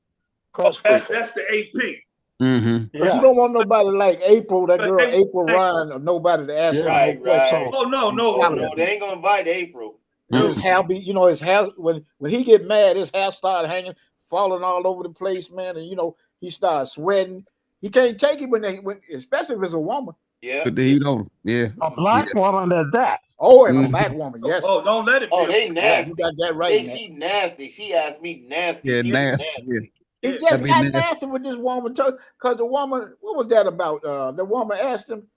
press briefing. That's the AP. But you don't want nobody like April, that girl They- April Ryan, or nobody to ask him no questions. Oh no, No, they ain't gonna invite April. His hair be, his hair when he get mad, his hair started hanging, falling all over the place, man, and he starts sweating. He can't take it when especially if it's a woman. Yeah. Put the heat on. Yeah. A black woman does that. Oh, and a black woman, yes. Oh, don't let it be. Oh, they nasty. You got that right, man. She nasty. She asked me nasty. Yeah, She nasty. Yeah. He just got nasty with this woman because the woman, what was that about? The woman asked him,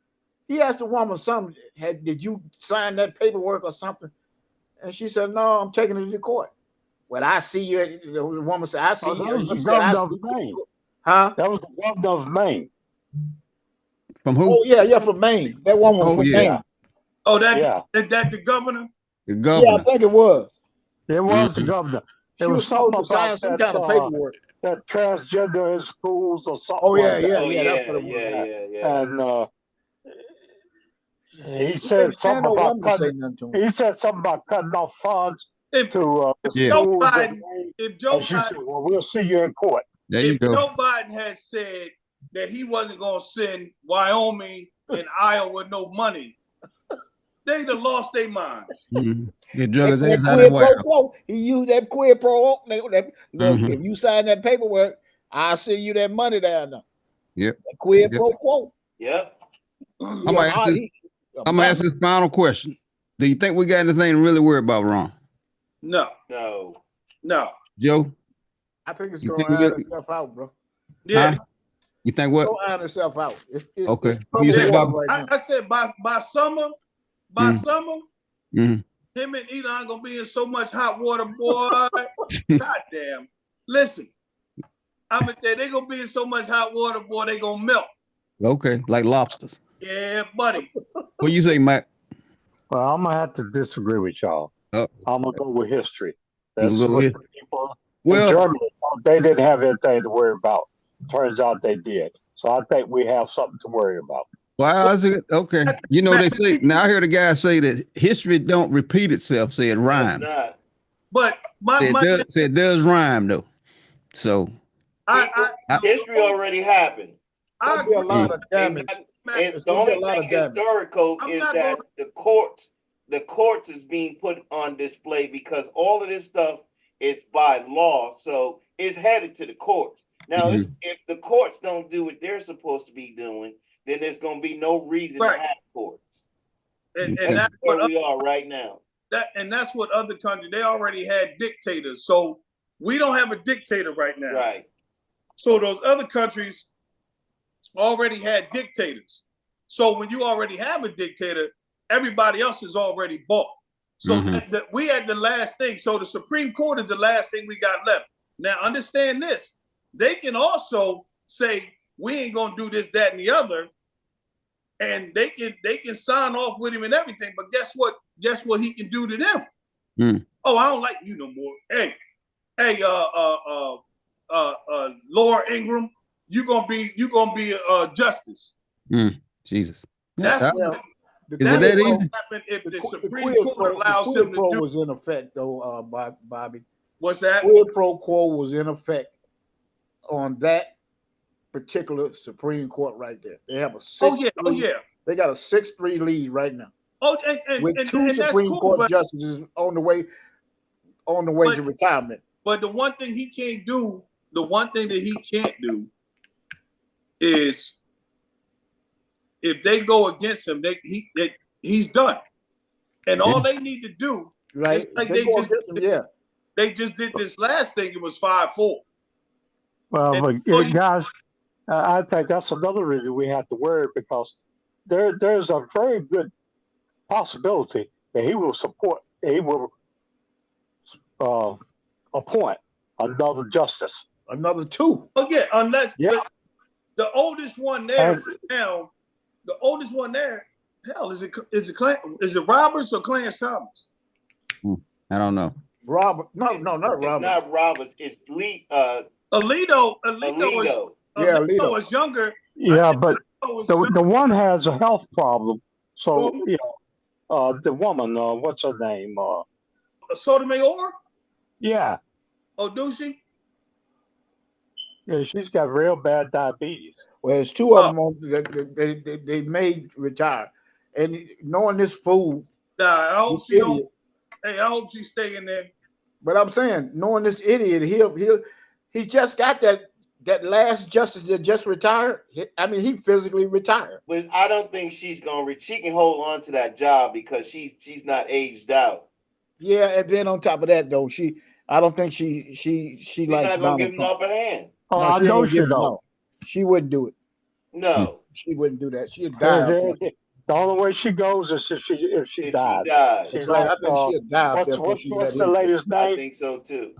he asked the woman something, did you sign that paperwork or something? And she said, no, I'm taking it to court. Well, I see you. The woman said, I see you. That was the governor of Maine. Huh? That was the governor of Maine. From who? Oh, yeah, from Maine. That woman from Maine. Oh, that the governor? The governor. Yeah, I think it was. It was the governor. She was supposed to sign some kind of paperwork. That transgender in schools or something. Oh, yeah, like that. that's what it was. And he said something about cutting. He said something about cutting off funds to schools. If Joe and she said, "Well, we'll see you in court." There you go. Joe Biden had said that he wasn't going to send Wyoming and Iowa no money, they'd have lost their minds. Get drugs out of the White House. He used that quid pro quo. If you sign that paperwork, I'll send you that money down there. Yep. That quid pro quo. Yep. I'm gonna ask this final question. Do you think we got anything to really worry about, Ron? No. Joe? I think it's going to iron itself out, bro. Yeah. Huh? You think what? It's going to iron itself out. Okay. You say about, I said by summer, him and Elon gonna be in so much hot water, boy. Goddamn. Listen, I'm gonna say they gonna be in so much hot water, boy, they gonna melt. Okay, like lobsters. Yeah, buddy. What you say, Matt? Well, I'm gonna have to disagree with y'all. I'm gonna go with history. That's what people in Germany thought they didn't have anything to worry about. Turns out they did. So I think we have something to worry about. Well, okay. They say now. I hear the guy say that history don't repeat itself. Say it rhymes. But it does rhyme though. So history already happened. There'll be a lot of damage. And the only thing historical is that the courts is being put on display because all of this stuff is by law, so it's headed to the courts. Now, if the courts don't do what they're supposed to be doing, then there's going to be no reason to have courts. And that's where we are right now. That's what other countries, they already had dictators. So we don't have a dictator right now. Right. So those other countries already had dictators. So when you already have a dictator, everybody else is already bought. So we had the last thing. So the Supreme Court is the last thing we got left. Now understand this. They can also say, we ain't gonna do this, that, and the other, and they can sign off with him and everything. But guess what? Guess what he can do to them? Oh, I don't like you no more. Hey, Laura Ingram, you gonna be justice. Jesus. That's is it that easy? If the Supreme Court allows him to do. Was in effect though, Bobby. What's that? Quid pro quo was in effect on that particular Supreme Court right there. They have a 6-3. They got a 6-3 lead right now. Oh, with two Supreme Court justices on the way to retirement. But the one thing he can't do, is if they go against him, he's done. And all they need to do, right? Like they just did this last thing. It was 5-4. Well, guys, I think that's another reason we have to worry, because there's a very good possibility that he will appoint another justice. Another two. Oh, yeah, unless the oldest one there now, hell, is it Roberts or Clarence Thomas? I don't know. Robert. No, not It's Robert. not Roberts. It's Lee. Alito Yeah, Alito. was younger. Yeah, but Was the one has a health problem. So, Who? you know, the woman, what's her name? Sotomayor? Yeah, Oh, do she? yeah, she's got real bad diabetes. Well, there's two of them on, they made retire. And knowing this fool, Nah, I hope this she don't. idiot, Hey, I hope she stay in there. but I'm saying, knowing this idiot, he just got that last justice that just retired. I mean, he physically retired. But I don't think she's gonna. She can hold on to that job because she's not aged out. Yeah, and then on top of that, though, I don't think she She's likes not gonna Donald give him the Trump. upper hand. Oh, No, I she ain't know gonna she give him- don't. no, she wouldn't do it. No, She wouldn't do that. She'd die. The only way she goes is if she if dies. she dies, She's Right, like, I think she'd die up there. what's the lady's I name? think so too.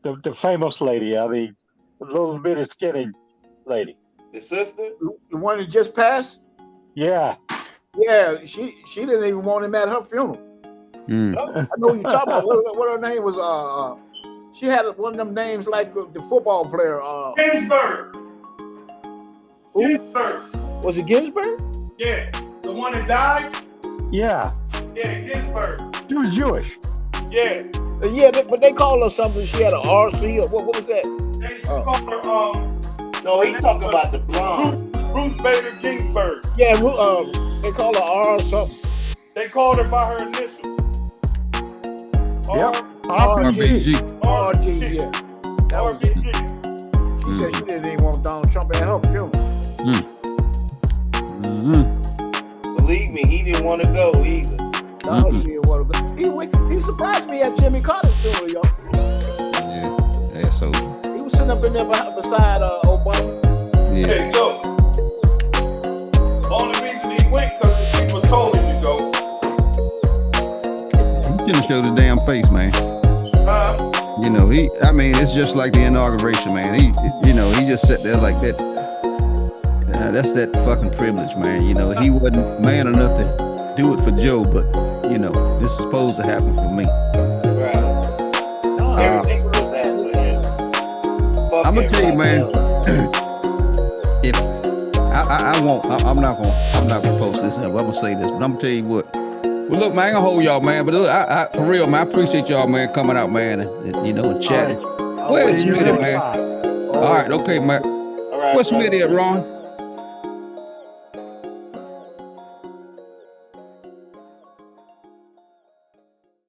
The famous lady. I mean, the little bitty skinny lady. The sister? The one that just passed? Yeah. Yeah, she didn't even want him at her funeral. Mm. I know who you're talking about. What her name was? She had one of them names like the football player. Ginsburg. Who? Ginsburg. Was it Ginsburg? Yeah, the one that died. Yeah. Yeah, Ginsburg. She was Jewish. Yeah. Yeah, but they called her something. She had an RC or what was that? They used to call her No, he's talking about the blonde. Ruth Bader Ginsburg. Yeah, they called her R or something. They called her by her initials. Yep. RBG. RG, yeah. That was it. RBG. She said she didn't even want Donald Trump at her funeral. Believe me, he didn't want to go either. No, she didn't want to go. He surprised me at Jimmy Carter's funeral, y'all. Yeah, so He was sitting up in there beside Obama. yeah. Hey, look. Only reason he went because the people told him to go. He shouldn't show the damn face, man. You know, it's just like the inauguration, man. He just sat there like that. That's that fucking privilege, man. You know, he wasn't man enough to do it for Joe, but, you know, this is supposed to happen for me. Right. Everything was that for him. I'm gonna tell you, man. If I'm not gonna post this. I'm gonna say this, but I'm gonna tell you what. Well, look, man, I ain't gonna hold y'all, man. But look, I for real, man, I appreciate y'all, man, coming out, man, and chatting. Where's Smitty, man? All right, okay, man. All right, Where's brother. Smitty at, Ron?